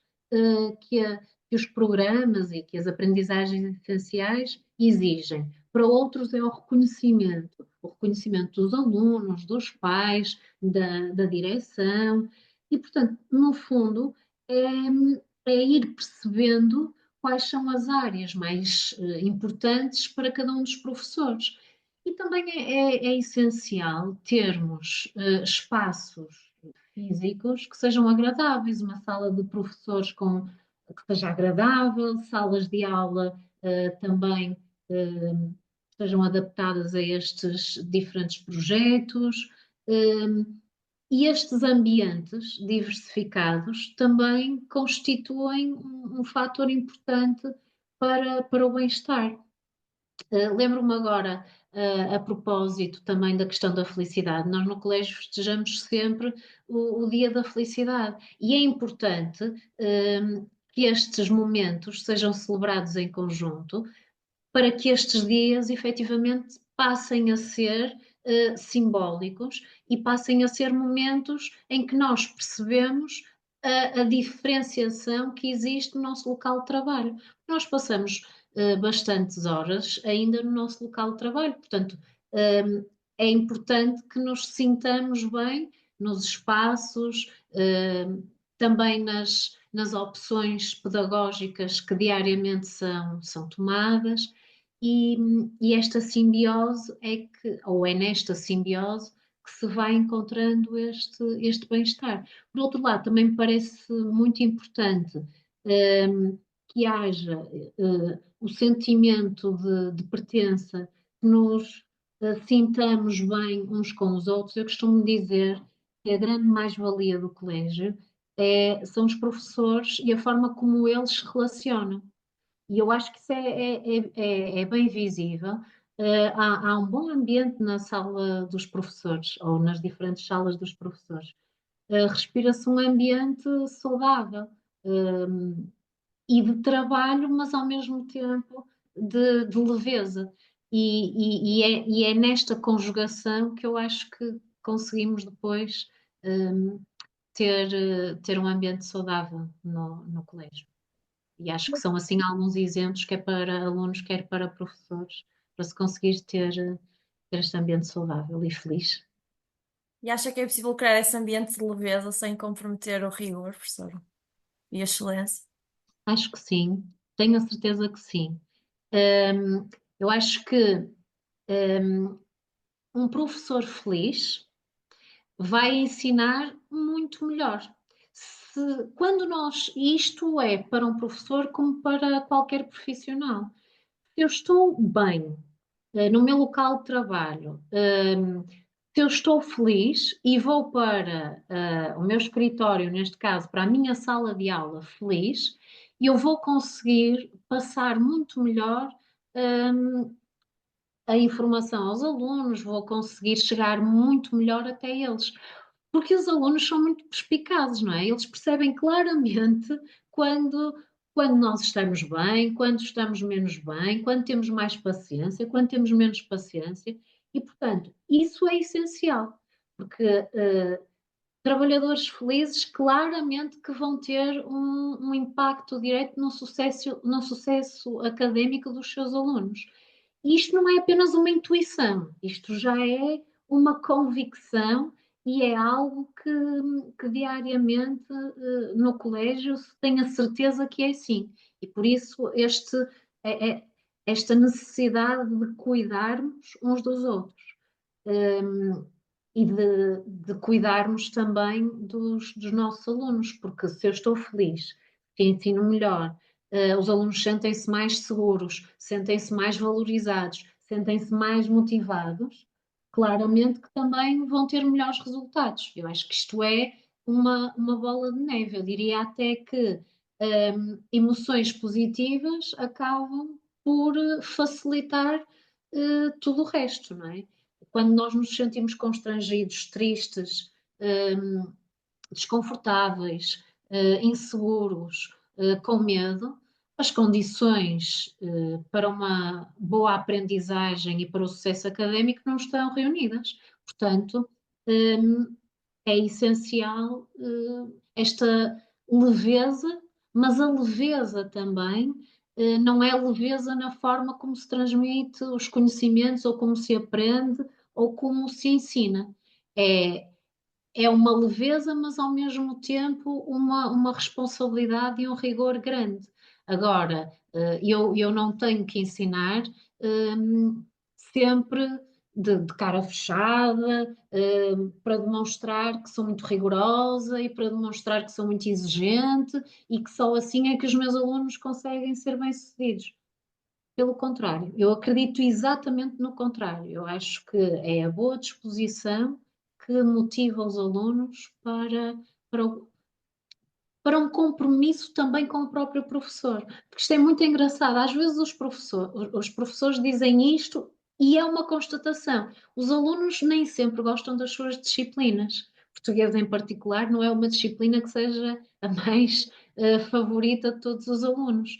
que os programas e que as aprendizagens essenciais exigem. Para outros é o reconhecimento, o reconhecimento dos alunos, dos pais, da direção, e, portanto, no fundo, é, é ir percebendo quais são as áreas mais importantes para cada um dos professores. E também é essencial termos espaços físicos que sejam agradáveis, uma sala de professores que seja agradável, salas de aula também sejam adaptadas a estes diferentes projetos. E estes ambientes diversificados também constituem um fator importante para o bem-estar. Lembro-me agora, a propósito também da questão da felicidade, nós no colégio festejamos sempre o Dia da Felicidade e é importante que estes momentos sejam celebrados em conjunto para que estes dias efetivamente passem a ser simbólicos e passem a ser momentos em que nós percebemos a diferenciação que existe no nosso local de trabalho. Nós passamos bastantes horas ainda no nosso local de trabalho, portanto, é importante que nos sintamos bem nos espaços, também nas opções pedagógicas que diariamente são tomadas, e, e esta simbiose ou é nesta simbiose que se vai encontrando este bem-estar. Por outro lado, também me parece muito importante que haja o sentimento de pertença, que nos sintamos bem uns com os outros. Eu costumo dizer que a grande mais-valia do colégio são os professores e a forma como eles se relacionam. E eu acho que isso é bem visível. Há um bom ambiente na sala dos professores, ou nas diferentes salas dos professores. Respira-se um ambiente saudável, e de trabalho, mas ao mesmo tempo de leveza. E é nesta conjugação que eu acho que conseguimos depois ter um ambiente saudável no colégio. E acho que são assim alguns exemplos, quer para alunos, quer para professores, para se conseguir ter este ambiente saudável e feliz. E acha que é possível criar esse ambiente de leveza sem comprometer o rigor, professor? E a excelência? Acho que sim, tenho a certeza que sim. Hum, eu acho que hum, um professor feliz vai ensinar muito melhor. Quando isto é para um professor como para qualquer profissional, se eu estou bem no meu local de trabalho, se eu estou feliz e vou para o meu escritório, neste caso, para a minha sala de aula feliz, eu vou conseguir passar muito melhor a informação aos alunos, vou conseguir chegar muito melhor até eles. Porque os alunos são muito perspicazes, não é? Eles percebem claramente quando, quando nós estamos bem, quando estamos menos bem, quando temos mais paciência, quando temos menos paciência, e, portanto, isso é essencial, porque trabalhadores felizes claramente que vão ter um impacto direto no sucesso académico dos seus alunos. Isto não é apenas uma intuição, isto já é uma convicção e é algo que diariamente no colégio se tem a certeza que é assim. E por isso esta necessidade de cuidarmos uns dos outros. E de cuidarmos também dos nossos alunos, porque se eu estou feliz, que ensino melhor, os alunos sentem-se mais seguros, sentem-se mais valorizados, sentem-se mais motivados, claramente que também vão ter melhores resultados. Eu acho que isto é uma bola de neve. Eu diria até que emoções positivas acabam por facilitar tudo o resto, não é? Quando nós nos sentimos constrangidos, tristes, desconfortáveis, inseguros, com medo, as condições para uma boa aprendizagem e para o sucesso académico não estão reunidas. Portanto, é essencial esta leveza, mas a leveza também não é leveza na forma como se transmite os conhecimentos ou como se aprende ou como se ensina. É, é uma leveza, mas ao mesmo tempo uma responsabilidade e um rigor grande. Agora, eu não tenho que ensinar sempre de cara fechada, para demonstrar que sou muito rigorosa e para demonstrar que sou muito exigente e que só assim é que os meus alunos conseguem ser bem-sucedidos. Pelo contrário, eu acredito exatamente no contrário. Eu acho que é a boa disposição que motiva os alunos para, para um compromisso também com o próprio professor. Porque isto é muito engraçado. Às vezes os professores dizem isto e é uma constatação. Os alunos nem sempre gostam das suas disciplinas. Português, em particular, não é uma disciplina que seja a mais favorita de todos os alunos.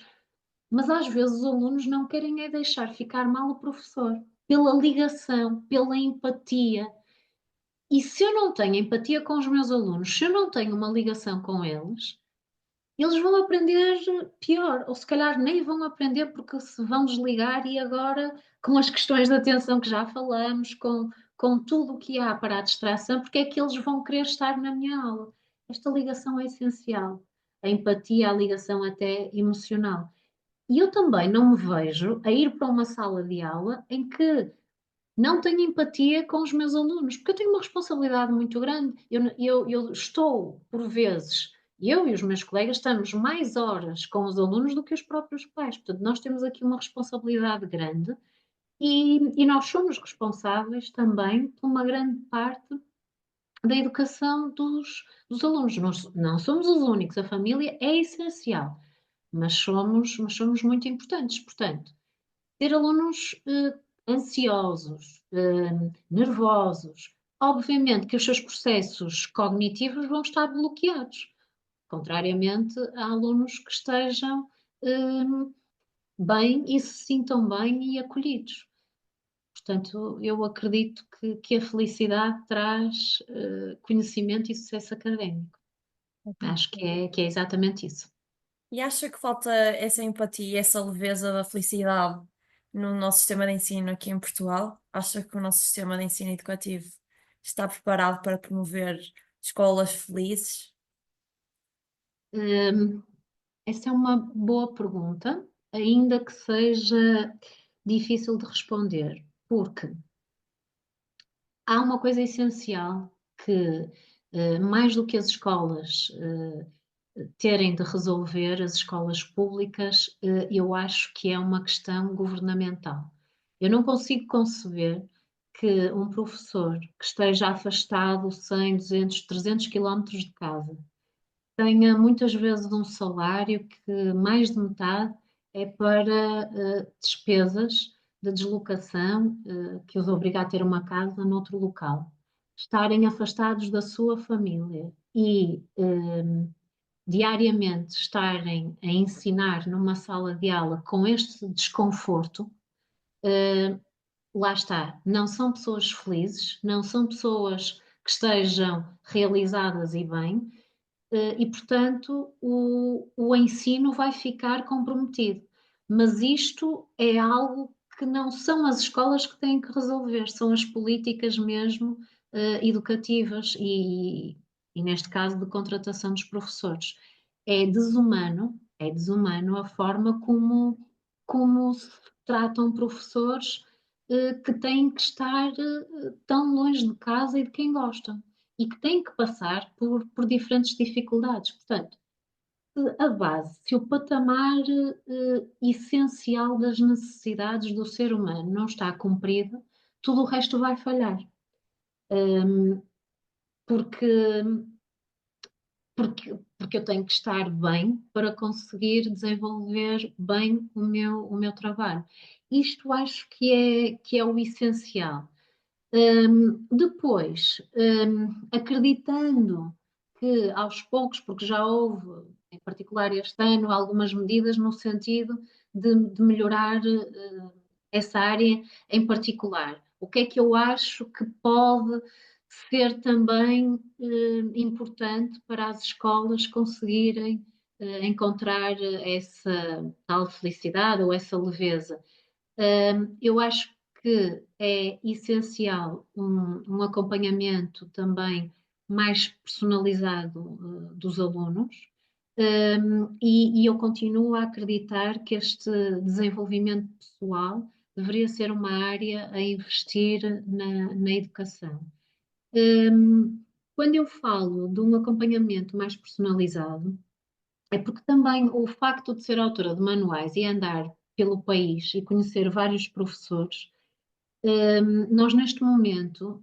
Mas às vezes os alunos não querem é deixar ficar mal o professor, pela ligação, pela empatia. E se eu não tenho empatia com os meus alunos, se eu não tenho uma ligação com eles, eles vão aprender pior, ou se calhar nem vão aprender porque se vão desligar e agora, com as questões de atenção que já falamos, com tudo o que há para a distração, porque é que eles vão querer estar na minha aula? Esta ligação é essencial. A empatia, a ligação até emocional. E eu também não me vejo a ir para uma sala de aula em que não tenho empatia com os meus alunos, porque eu tenho uma responsabilidade muito grande. Eu estou, por vezes, eu e os meus colegas estamos mais horas com os alunos do que os próprios pais. Portanto, nós temos aqui uma responsabilidade grande e nós somos responsáveis também por uma grande parte da educação dos alunos. Nós não somos os únicos, a família é essencial, mas somos muito importantes. Portanto, ter alunos ansiosos, nervosos, obviamente que os seus processos cognitivos vão estar bloqueados, contrariamente a alunos que estejam bem e se sintam bem e acolhidos. Portanto, eu acredito que a felicidade traz conhecimento e sucesso académico. Acho que é exatamente isso. E acha que falta essa empatia, essa leveza da felicidade no nosso sistema de ensino aqui em Portugal? Acha que o nosso sistema de ensino educativo está preparado para promover escolas felizes? Hum, Essa é uma boa pergunta, ainda que seja difícil de responder, porque há uma coisa essencial que, mais do que as escolas terem de resolver, as escolas públicas, eu acho que é uma questão governamental. Eu não consigo conceber que um professor que esteja afastado 100, 200, 300 quilómetros de casa tenha muitas vezes um salário que mais de metade é para despesas de deslocação, que os obriga a ter uma casa noutro local. Estarem afastados da sua família e diariamente estarem a ensinar numa sala de aula com este desconforto, eh, lá está, não são pessoas felizes, não são pessoas que estejam realizadas e bem, e, portanto, o ensino vai ficar comprometido. Mas isto é algo que não são as escolas que têm que resolver, são as políticas mesmo educativas e, neste caso, de contratação dos professores. É desumano a forma como se tratam professores que têm que estar tão longe de casa e de quem gostam e que têm que passar por diferentes dificuldades. Portanto, a base, se o patamar essencial das necessidades do ser humano não está cumprido, tudo o resto vai falhar. Porque, porque eu tenho que estar bem para conseguir desenvolver bem o meu trabalho. Isto acho que é o essencial. Depois, acreditando que aos poucos, porque já houve, em particular este ano, algumas medidas no sentido de melhorar essa área em particular. O que é que eu acho que pode ser também importante para as escolas conseguirem encontrar essa tal felicidade ou essa leveza? Eu acho que é essencial um acompanhamento também mais personalizado, dos alunos, e eu continuo a acreditar que este desenvolvimento pessoal deveria ser uma área a investir na educação. Hum, Quando eu falo de um acompanhamento mais personalizado, é porque também o facto de ser autora de manuais e andar pelo país e conhecer vários professores, nós neste momento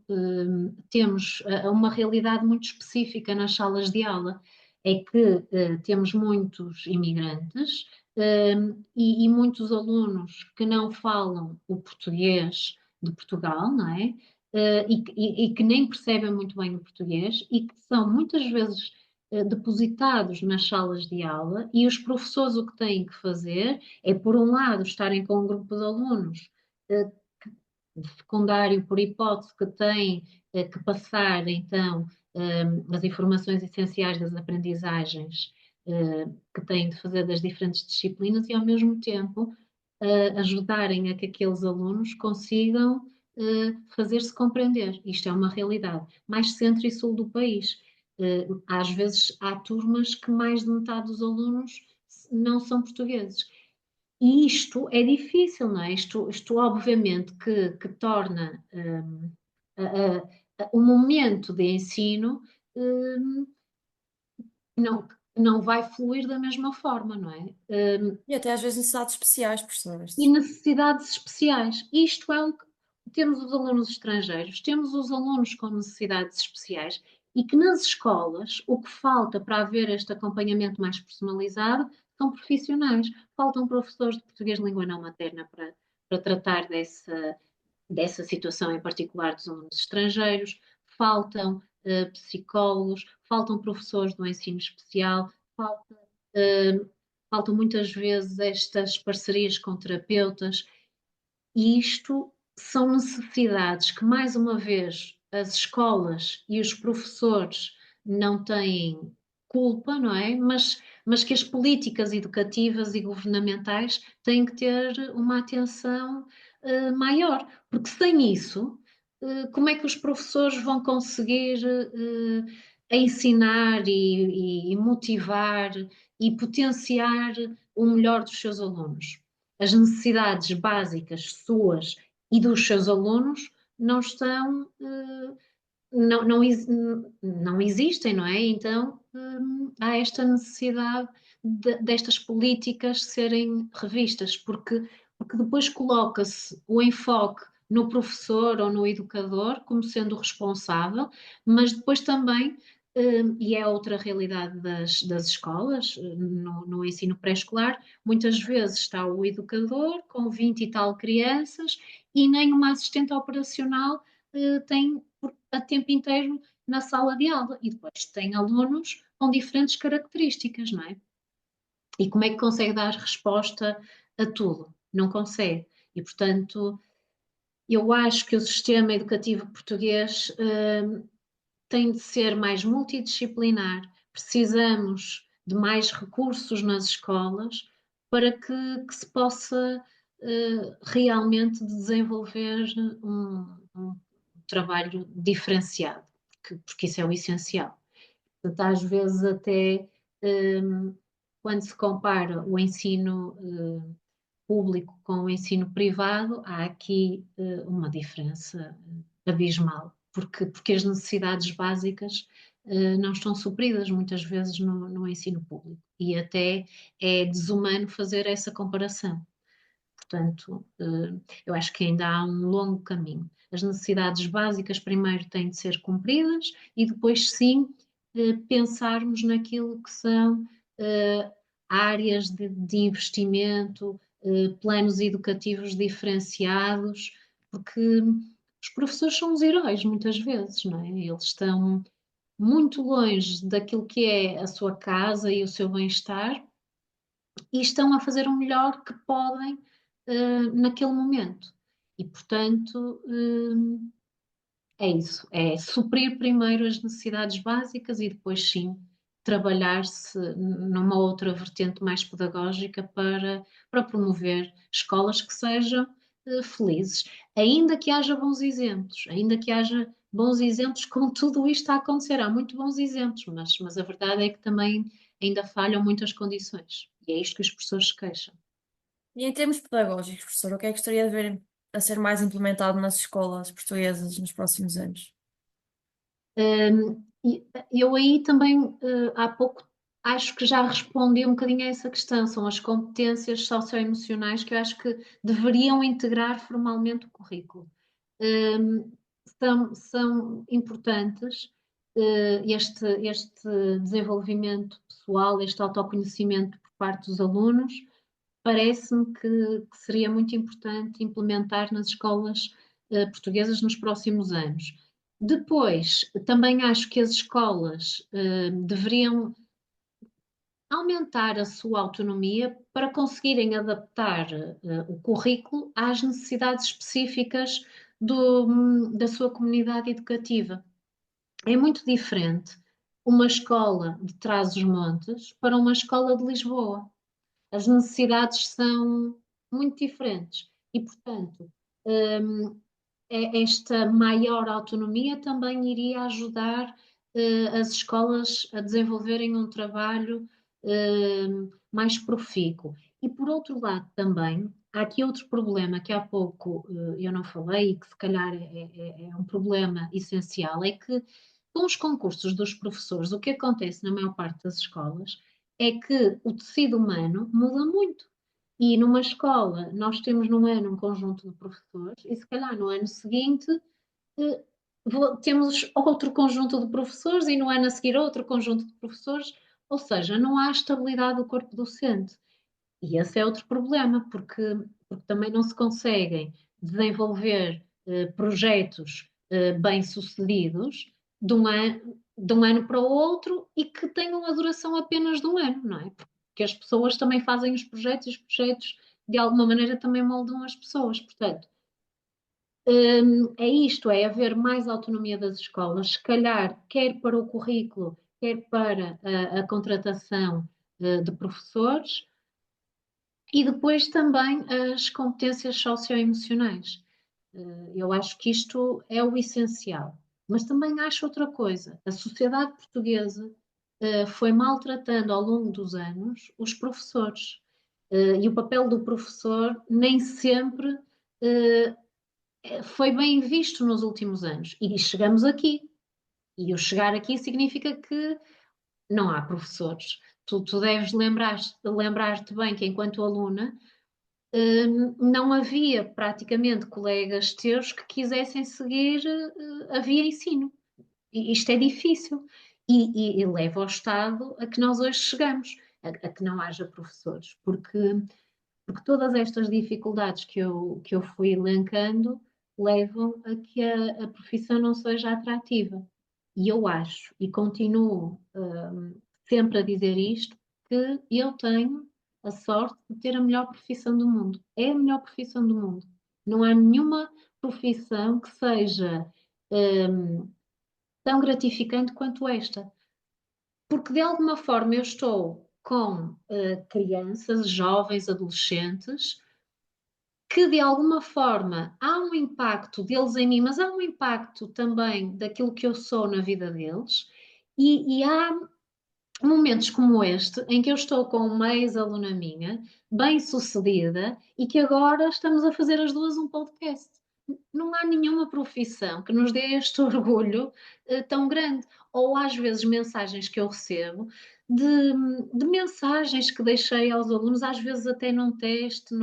temos uma realidade muito específica nas salas de aula. É que temos muitos imigrantes e muitos alunos que não falam o português de Portugal, não é? E que nem percebem muito bem o português e que são muitas vezes depositados nas salas de aula, e os professores o que têm que fazer é, por um lado, estarem com um grupo de alunos eh, de secundário, por hipótese, que têm que passar então as informações essenciais das aprendizagens que têm de fazer das diferentes disciplinas, e ao mesmo tempo ajudarem a que aqueles alunos consigam fazer-se compreender. Isto é uma realidade. Mais centro e sul do país. Às vezes há turmas que mais de metade dos alunos não são portugueses. E isto é difícil, não é? Isto obviamente que torna o momento de ensino um, não, não vai fluir da mesma forma, não é? E até às vezes necessidades especiais, E professores. necessidades especiais. Isto é temos os alunos estrangeiros, temos os alunos com necessidades especiais, e que nas escolas o que falta para haver este acompanhamento mais personalizado são profissionais. Faltam professores de português de língua não materna para tratar dessa situação em particular dos alunos estrangeiros, faltam psicólogos, faltam professores do ensino especial, falta, uh, faltam muitas vezes estas parcerias com terapeutas, e isto são necessidades que, mais uma vez, as escolas e os professores não têm culpa, não é? Mas que as políticas educativas e governamentais têm que ter uma atenção maior, porque sem isso, como é que os professores vão conseguir ensinar e motivar e potenciar o melhor dos seus alunos? As necessidades básicas suas e dos seus alunos não estão, não existem, não é? Então, há esta necessidade destas políticas serem revistas, porque depois coloca-se o enfoque no professor ou no educador como sendo responsável, mas depois também, e é outra realidade das escolas, no ensino pré-escolar, muitas vezes está o educador com 20 e tal crianças e nem uma assistente operacional tem a tempo inteiro na sala de aula, e depois tem alunos com diferentes características, não é? E como é que consegue dar resposta a tudo? Não consegue. E, portanto, eu acho que o sistema educativo português tem de ser mais multidisciplinar. Precisamos de mais recursos nas escolas para que se possa realmente desenvolver um trabalho diferenciado, porque isso é o essencial. Portanto, às vezes até quando se compara o ensino público com o ensino privado, há aqui uma diferença abismal, porque as necessidades básicas não estão supridas muitas vezes no ensino público, e até é desumano fazer essa comparação. Portanto, eu acho que ainda há um longo caminho. As necessidades básicas primeiro têm de ser cumpridas e depois sim pensarmos naquilo que são áreas de investimento, planos educativos diferenciados, porque os professores são os heróis muitas vezes, não é? Eles estão muito longe daquilo que é a sua casa e o seu bem-estar, e estão a fazer o melhor que podem naquele momento. E, portanto, é isso, é suprir primeiro as necessidades básicas e depois sim trabalhar-se numa outra vertente mais pedagógica para promover escolas que sejam felizes, ainda que haja bons exemplos, ainda que haja bons exemplos com tudo isto a acontecer. Há muito bons exemplos, mas a verdade é que também ainda falham muitas condições. E é isto que os professores se queixam. E em termos pedagógicos, professor, o que é que gostaria de ver a ser mais implementado nas escolas portuguesas nos próximos anos? E eu aí também, há pouco, acho que já respondi um bocadinho a essa questão. São as competências socioemocionais que eu acho que deveriam integrar formalmente o currículo. Um, são importantes, este desenvolvimento pessoal, este autoconhecimento por parte dos alunos. Parece-me que seria muito importante implementar nas escolas portuguesas nos próximos anos. Depois, também acho que as escolas deveriam aumentar a sua autonomia para conseguirem adaptar o currículo às necessidades específicas da sua comunidade educativa. É muito diferente uma escola de Trás-os-Montes para uma escola de Lisboa. As necessidades são muito diferentes e, portanto, hum, esta maior autonomia também iria ajudar as escolas a desenvolverem um trabalho mais profícuo. E por outro lado também, há aqui outro problema que há pouco eu não falei e que se calhar é um problema essencial, é que com os concursos dos professores, o que acontece na maior parte das escolas é que o tecido humano muda muito. E numa escola, nós temos num ano um conjunto de professores, e se calhar no ano seguinte eh, temos outro conjunto de professores, e no ano a seguir outro conjunto de professores, ou seja, não há estabilidade do corpo docente. E esse é outro problema, porque também não se conseguem desenvolver projetos bem-sucedidos de um ano para o outro e que tenham a duração apenas de um ano, não é? Porque as pessoas também fazem os projetos e os projetos de alguma maneira também moldam as pessoas. Portanto, é isto, é haver mais autonomia das escolas, se calhar, quer para o currículo, quer para a contratação de professores, e depois também as competências socioemocionais. Eu acho que isto é o essencial. Mas também acho outra coisa. A sociedade portuguesa foi maltratando ao longo dos anos os professores. E o papel do professor nem sempre foi bem visto nos últimos anos. E chegamos aqui. E o chegar aqui significa que não há professores. Tu deves lembrar-te bem que, enquanto aluna, não havia praticamente colegas teus que quisessem seguir a via ensino. E isto é difícil e leva ao estado a que nós hoje chegamos, a que não haja professores, porque todas estas dificuldades que eu fui elencando levam a que a profissão não seja atrativa. E eu acho, e continuo sempre a dizer isto, que eu tenho a sorte de ter a melhor profissão do mundo. É a melhor profissão do mundo. Não há nenhuma profissão que seja hum, tão gratificante quanto esta. Porque de alguma forma eu estou com crianças, jovens, adolescentes, que de alguma forma há um impacto deles em mim, mas há um impacto também daquilo que eu sou na vida deles, e há momentos como este, em que eu estou com uma ex-aluna minha, bem-sucedida, e que agora estamos a fazer as duas um podcast. Não há nenhuma profissão que nos dê este orgulho tão grande. Ou às vezes mensagens que eu recebo de mensagens que deixei aos alunos, às vezes até num teste,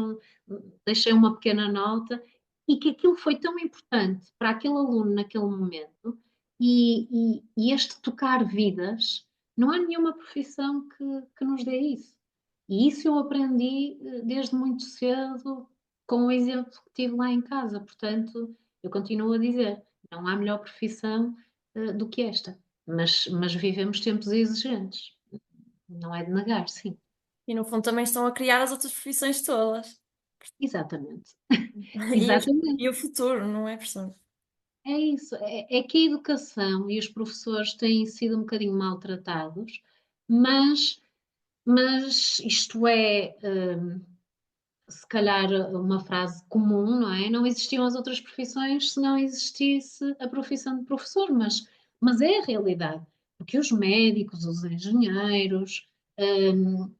deixei uma pequena nota, e que aquilo foi tão importante para aquele aluno naquele momento, e este tocar vidas, não há nenhuma profissão que nos dê isso. E isso eu aprendi desde muito cedo com o exemplo que tive lá em casa. Portanto, eu continuo a dizer, não há melhor profissão do que esta. Mas vivemos tempos exigentes. Não é de negar, sim. E no fundo também estão a criar as outras profissões todas. Exatamente. E o, Exatamente. e o futuro, não é, professor? É isso. É que a educação e os professores têm sido um bocadinho maltratados, mas isto é. se calhar uma frase comum, não é? Não existiam as outras profissões se não existisse a profissão de professor, mas é a realidade, porque os médicos, os engenheiros, hum,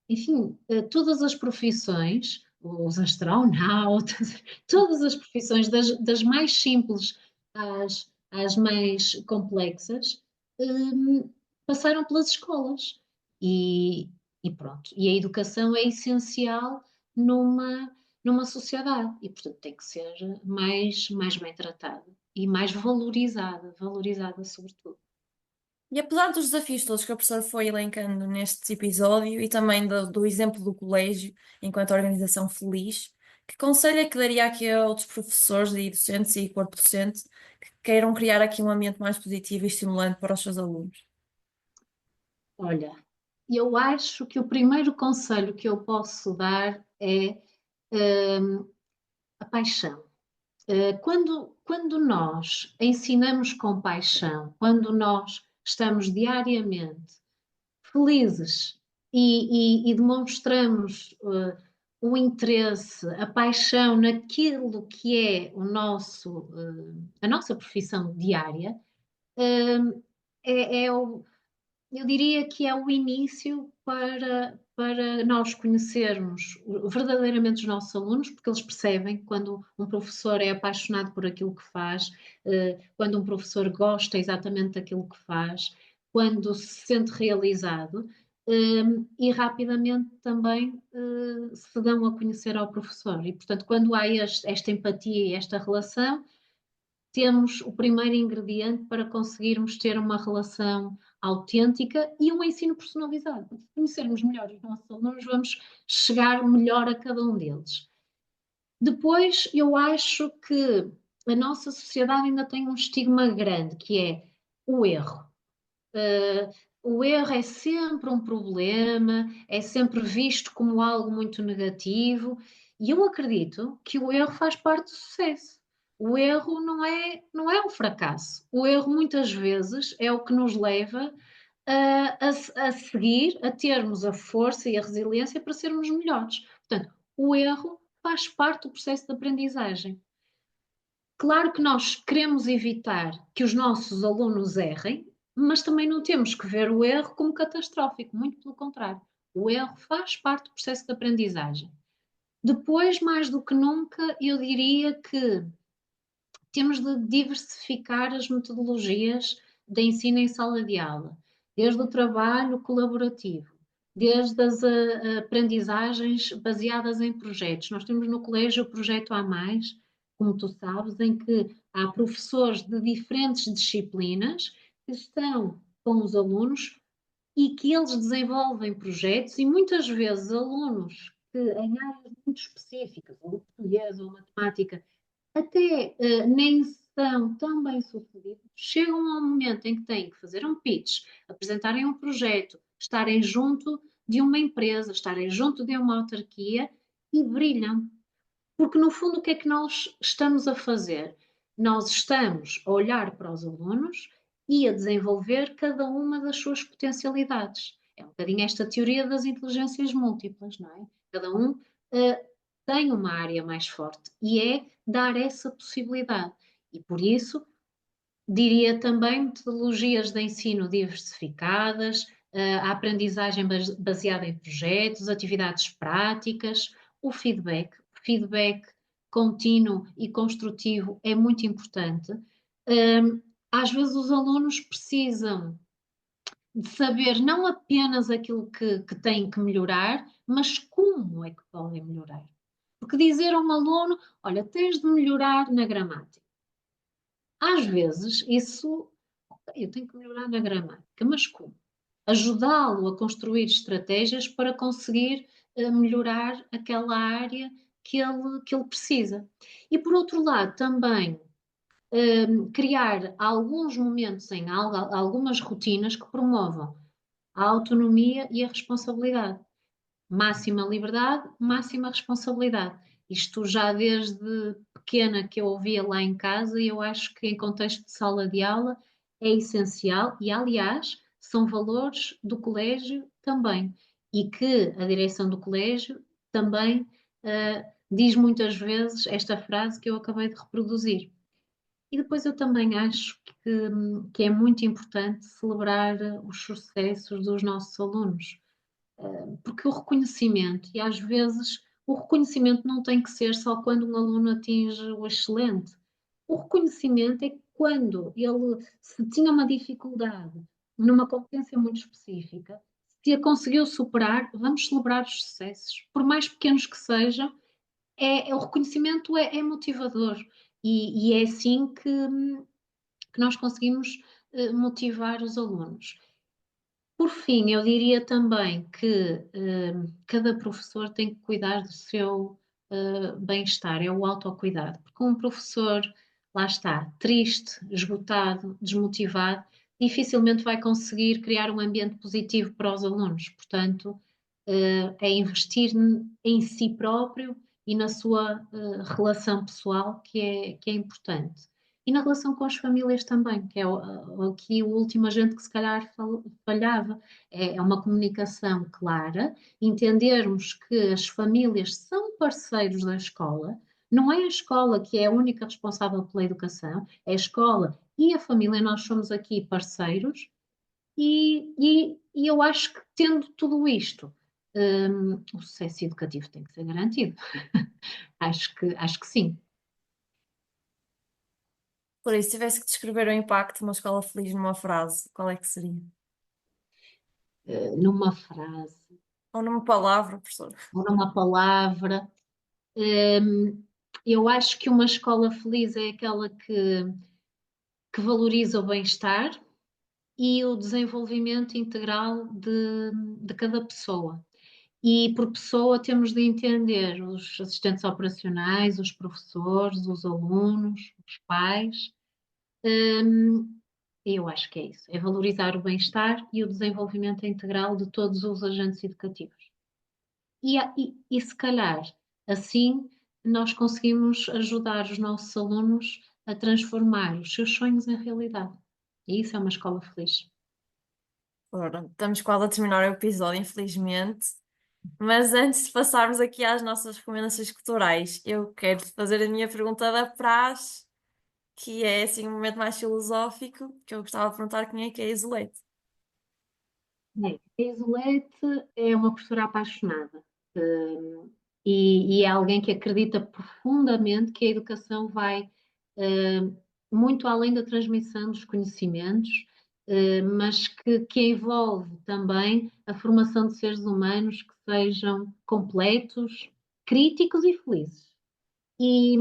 enfim, todas as profissões, os astronautas, todas as profissões, das mais simples às mais complexas, passaram pelas escolas. E, e pronto. E a educação é essencial numa, numa sociedade e, portanto, tem que ser mais bem tratada e mais valorizada sobretudo. E apesar dos desafios todos que a professora foi elencando neste episódio e também do exemplo do colégio enquanto organização feliz, que conselho é que daria aqui a outros professores e docentes e corpo docente que queiram criar aqui um ambiente mais positivo e estimulante para os seus alunos? Olha, eu acho que o primeiro conselho que eu posso dar é a paixão. Quando nós ensinamos com paixão, quando nós estamos diariamente felizes e demonstramos o interesse, a paixão naquilo que é a nossa profissão diária, é, é o, eu diria que é o início para nós conhecermos verdadeiramente os nossos alunos, porque eles percebem quando um professor é apaixonado por aquilo que faz, quando um professor gosta exatamente daquilo que faz, quando se sente realizado, e rapidamente também se dão a conhecer ao professor. E, portanto, quando há esta empatia e esta relação, temos o primeiro ingrediente para conseguirmos ter uma relação autêntica e um ensino personalizado. Se conhecermos melhor os nossos alunos, vamos chegar melhor a cada um deles. Depois, eu acho que a nossa sociedade ainda tem um estigma grande, que é o erro. Uh, o erro é sempre um problema, é sempre visto como algo muito negativo, e eu acredito que o erro faz parte do sucesso. O erro não é um fracasso. O erro muitas vezes é o que nos leva a seguir, a termos a força e a resiliência para sermos melhores. Portanto, o erro faz parte do processo de aprendizagem. Claro que nós queremos evitar que os nossos alunos errem, mas também não temos que ver o erro como catastrófico, muito pelo contrário. O erro faz parte do processo de aprendizagem. Depois, mais do que nunca, eu diria que temos de diversificar as metodologias de ensino em sala de aula, desde o trabalho colaborativo, desde as aprendizagens baseadas em projetos. Nós temos no colégio o projeto A Mais, como tu sabes, em que há professores de diferentes disciplinas que estão com os alunos e que eles desenvolvem projetos e muitas vezes alunos que em áreas muito específicas, ou português ou matemática, até nem são tão bem sucedidos, chegam ao momento em que têm que fazer um pitch, apresentarem um projeto, estarem junto de uma empresa, estarem junto de uma autarquia e brilham. Porque no fundo o que é que nós estamos a fazer? Nós estamos a olhar para os alunos e a desenvolver cada uma das suas potencialidades. É um bocadinho esta teoria das inteligências múltiplas, não é? Cada um tem uma área mais forte e é dar essa possibilidade. E por isso, diria também metodologias de ensino diversificadas, a aprendizagem baseada em projetos, atividades práticas, o feedback. O feedback contínuo e construtivo é muito importante. Às vezes os alunos precisam de saber não apenas aquilo que têm que melhorar, mas como é que podem melhorar. Porque dizer a um aluno, olha, tens de melhorar na gramática. Às vezes isso, ok, eu tenho que melhorar na gramática, mas como? Ajudá-lo a construir estratégias para conseguir melhorar aquela área que ele precisa. E por outro lado, também criar alguns momentos em aula, algumas rotinas que promovam a autonomia e a responsabilidade. Máxima liberdade, máxima responsabilidade. Isto já desde pequena que eu ouvia lá em casa e eu acho que em contexto de sala de aula é essencial e, aliás, são valores do colégio também e que a direção do colégio também diz muitas vezes esta frase que eu acabei de reproduzir. E depois eu também acho que é muito importante celebrar os sucessos dos nossos alunos, porque o reconhecimento, e às vezes o reconhecimento não tem que ser só quando um aluno atinge o excelente. O reconhecimento é quando ele, se tinha uma dificuldade numa competência muito específica, se a conseguiu superar, vamos celebrar os sucessos, por mais pequenos que sejam, o reconhecimento é motivador e é assim que nós conseguimos motivar os alunos. Por fim, eu diria também que cada professor tem que cuidar do seu bem-estar, é o autocuidado, porque um professor, lá está, triste, esgotado, desmotivado, dificilmente vai conseguir criar um ambiente positivo para os alunos. Portanto, é investir em si próprio e na sua relação pessoal que é importante. E na relação com as famílias também, que é aqui o último agente que se calhar falhava, é uma comunicação clara, entendermos que as famílias são parceiros da escola, não é a escola que é a única responsável pela educação, é a escola e a família, nós somos aqui parceiros, e eu acho que tendo tudo isto, o sucesso educativo tem que ser garantido. Acho que sim. Por isso, se tivesse que descrever o impacto de uma escola feliz numa frase, qual é que seria? Numa frase Ou numa palavra, professor? ou numa palavra, hum, eu acho que uma escola feliz é aquela que valoriza o bem-estar e o desenvolvimento integral de cada pessoa. E por pessoa temos de entender os assistentes operacionais, os professores, os alunos, os pais. Eu acho que é isso, é valorizar o bem-estar e o desenvolvimento integral de todos os agentes educativos. E se calhar, assim, nós conseguimos ajudar os nossos alunos a transformar os seus sonhos em realidade. E isso é uma escola feliz. Ora, estamos quase a terminar o episódio, infelizmente. Mas antes de passarmos aqui às nossas recomendações culturais, eu quero fazer a minha pergunta da praxe, que é assim um momento mais filosófico, que eu gostava de perguntar quem é que é Isolete. Bem, a Isolete é uma professora apaixonada, e é alguém que acredita profundamente que a educação vai muito além da transmissão dos conhecimentos, mas que envolve também a formação de seres humanos que sejam completos, críticos e felizes. E,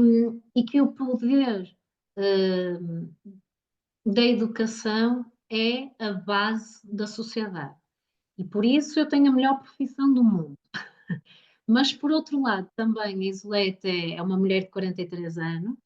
e que o poder eh, da educação é a base da sociedade. E por isso eu tenho a melhor profissão do mundo. Mas, por outro lado, também a Isolete é uma mulher de 43 anos,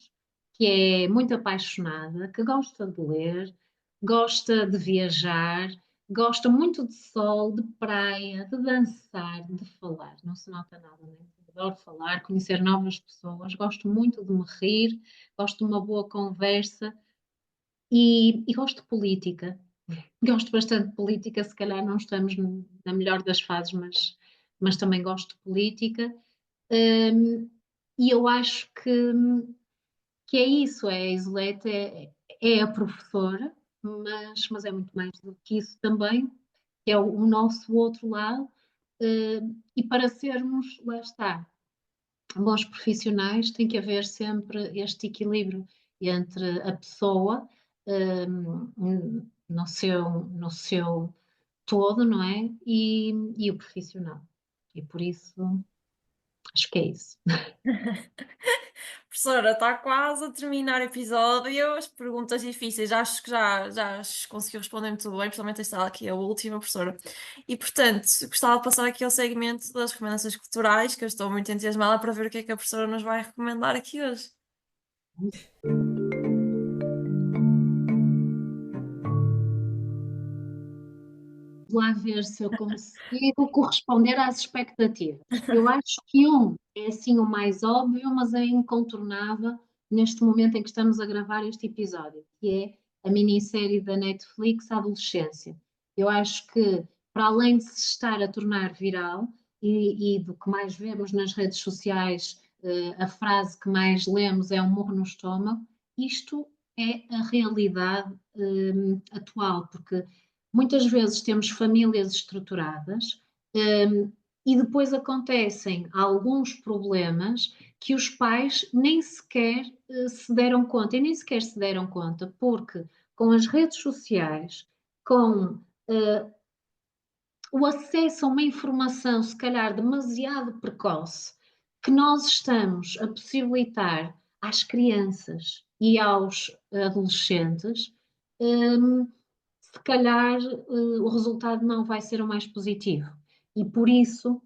que é muito apaixonada, que gosta de ler, gosta de viajar, gosta muito de sol, de praia, de dançar, de falar. Não se nota nada, né? Adoro falar, conhecer novas pessoas, gosto muito de me rir, gosto de uma boa conversa e gosto de política. Gosto bastante de política, se calhar não estamos na melhor das fases, mas também gosto de política. Um, e eu acho que é isso, é a Isolete, é a professora, mas é muito mais do que isso também, que é o nosso outro lado. E para sermos, lá está, bons profissionais, tem que haver sempre este equilíbrio entre a pessoa, no seu todo, não é? E o profissional. E por isso, acho que é isso. Professora, está quase a terminar o episódio e eu as perguntas difíceis acho que já as conseguiu responder muito bem, principalmente esta aqui, a última, professora. E portanto, gostava de passar aqui ao segmento das recomendações culturais, que eu estou muito entusiasmada para ver o que é que a professora nos vai recomendar aqui hoje. Lá ver se eu consigo corresponder às expectativas. Eu acho que um é assim o mais óbvio, mas é incontornável neste momento em que estamos a gravar este episódio, que é a minissérie da Netflix, A Adolescência. Eu acho que, para além de se estar a tornar viral, e do que mais vemos nas redes sociais, a frase que mais lemos é um murro no estômago, isto é a realidade atual, porque muitas vezes temos famílias estruturadas, e depois acontecem alguns problemas que os pais nem sequer se deram conta, e nem sequer se deram conta, porque com as redes sociais, com o acesso a uma informação, se calhar demasiado precoce, que nós estamos a possibilitar às crianças e aos adolescentes, se calhar o resultado não vai ser o mais positivo. E por isso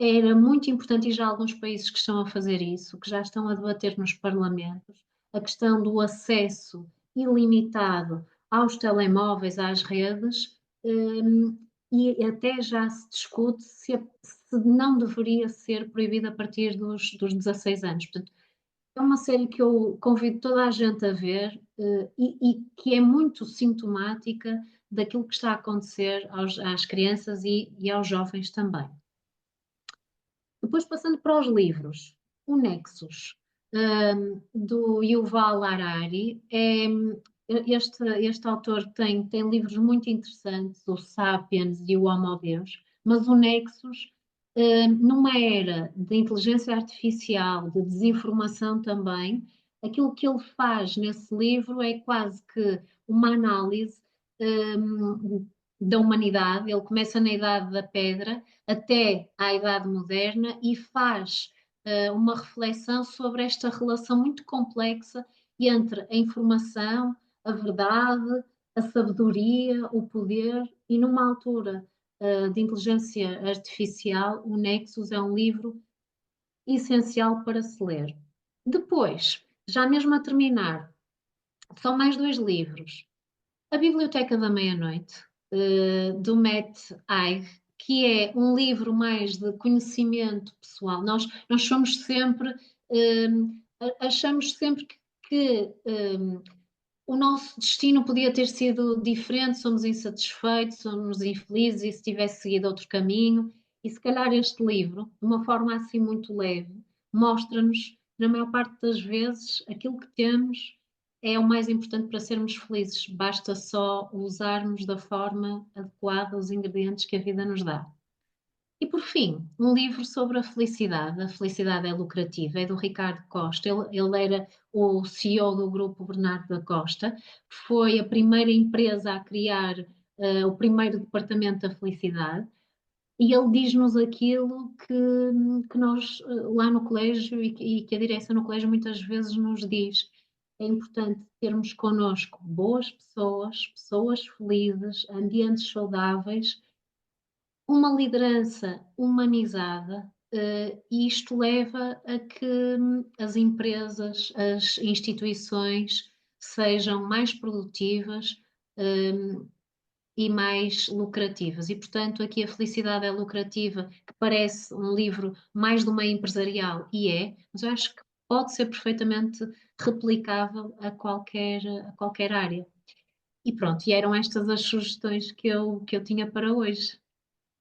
era muito importante, e já há alguns países que estão a fazer isso, que já estão a debater nos parlamentos, a questão do acesso ilimitado aos telemóveis, às redes, e até já se discute se não deveria ser proibido a partir dos 16 anos. Portanto, é uma série que eu convido toda a gente a ver e que é muito sintomática daquilo que está a acontecer às crianças e aos jovens também. Depois, passando para os livros, o Nexus, do Yuval Harari, este autor tem livros muito interessantes, o Sapiens e o Homo Deus, mas o Nexus, numa era de inteligência artificial, de desinformação também, aquilo que ele faz nesse livro é quase que uma análise, da humanidade. Ele começa na Idade da Pedra até à Idade Moderna e faz uma reflexão sobre esta relação muito complexa entre a informação, a verdade, a sabedoria, o poder, e numa altura de inteligência artificial, o Nexus é um livro essencial para se ler. Depois, já mesmo a terminar, são mais dois livros. A Biblioteca da Meia-Noite, do Matt Haig, que é um livro mais de conhecimento pessoal. Nós somos sempre, achamos sempre que o nosso destino podia ter sido diferente, somos insatisfeitos, somos infelizes e se tivesse seguido outro caminho. E se calhar este livro, de uma forma assim muito leve, mostra-nos, na maior parte das vezes, aquilo que temos é o mais importante para sermos felizes. Basta só usarmos da forma adequada os ingredientes que a vida nos dá. E por fim, um livro sobre a felicidade. A felicidade é lucrativa, é do Ricardo Costa. Ele era o CEO do grupo Bernardo da Costa, foi a primeira empresa a criar o primeiro departamento da felicidade. E ele diz-nos aquilo que nós lá no colégio e que a direção no colégio muitas vezes nos diz. É importante termos connosco boas pessoas, pessoas felizes, ambientes saudáveis, uma liderança humanizada, e isto leva a que as empresas, as instituições sejam mais produtivas, e mais lucrativas. E, portanto, aqui a felicidade é lucrativa, que parece um livro mais do meio empresarial, e é, mas eu acho que pode ser perfeitamente replicável a qualquer área. E pronto, e eram estas as sugestões que eu tinha para hoje.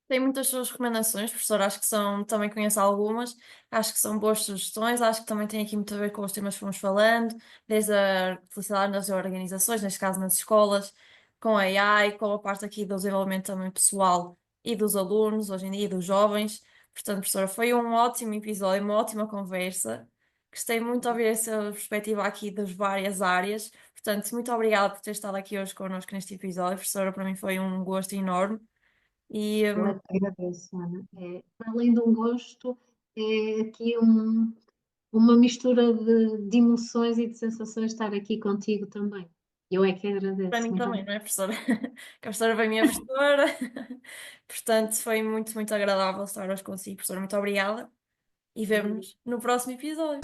Tem muitas suas recomendações, professor, acho que são, também conheço algumas, acho que são boas sugestões, acho que também tem aqui muito a ver com os temas que fomos falando, desde a felicidade nas organizações, neste caso nas escolas, com a AI, com a parte aqui do desenvolvimento também pessoal e dos alunos, hoje em dia, e dos jovens. Portanto, professora, foi um ótimo episódio, uma ótima conversa. Gostei muito de ouvir essa perspectiva aqui das várias áreas. Portanto, muito obrigada por ter estado aqui hoje connosco neste episódio, professora, para mim foi um gosto enorme. E Eu é que agradeço, Ana. Além de um gosto, é aqui uma mistura de emoções e de sensações estar aqui contigo também. Eu é que para agradeço. mim Muito também, obrigada. não é, professora? Que a professora foi minha professora. Portanto, foi muito, muito agradável estar hoje consigo, professora. Muito obrigada e vemo-nos no próximo episódio.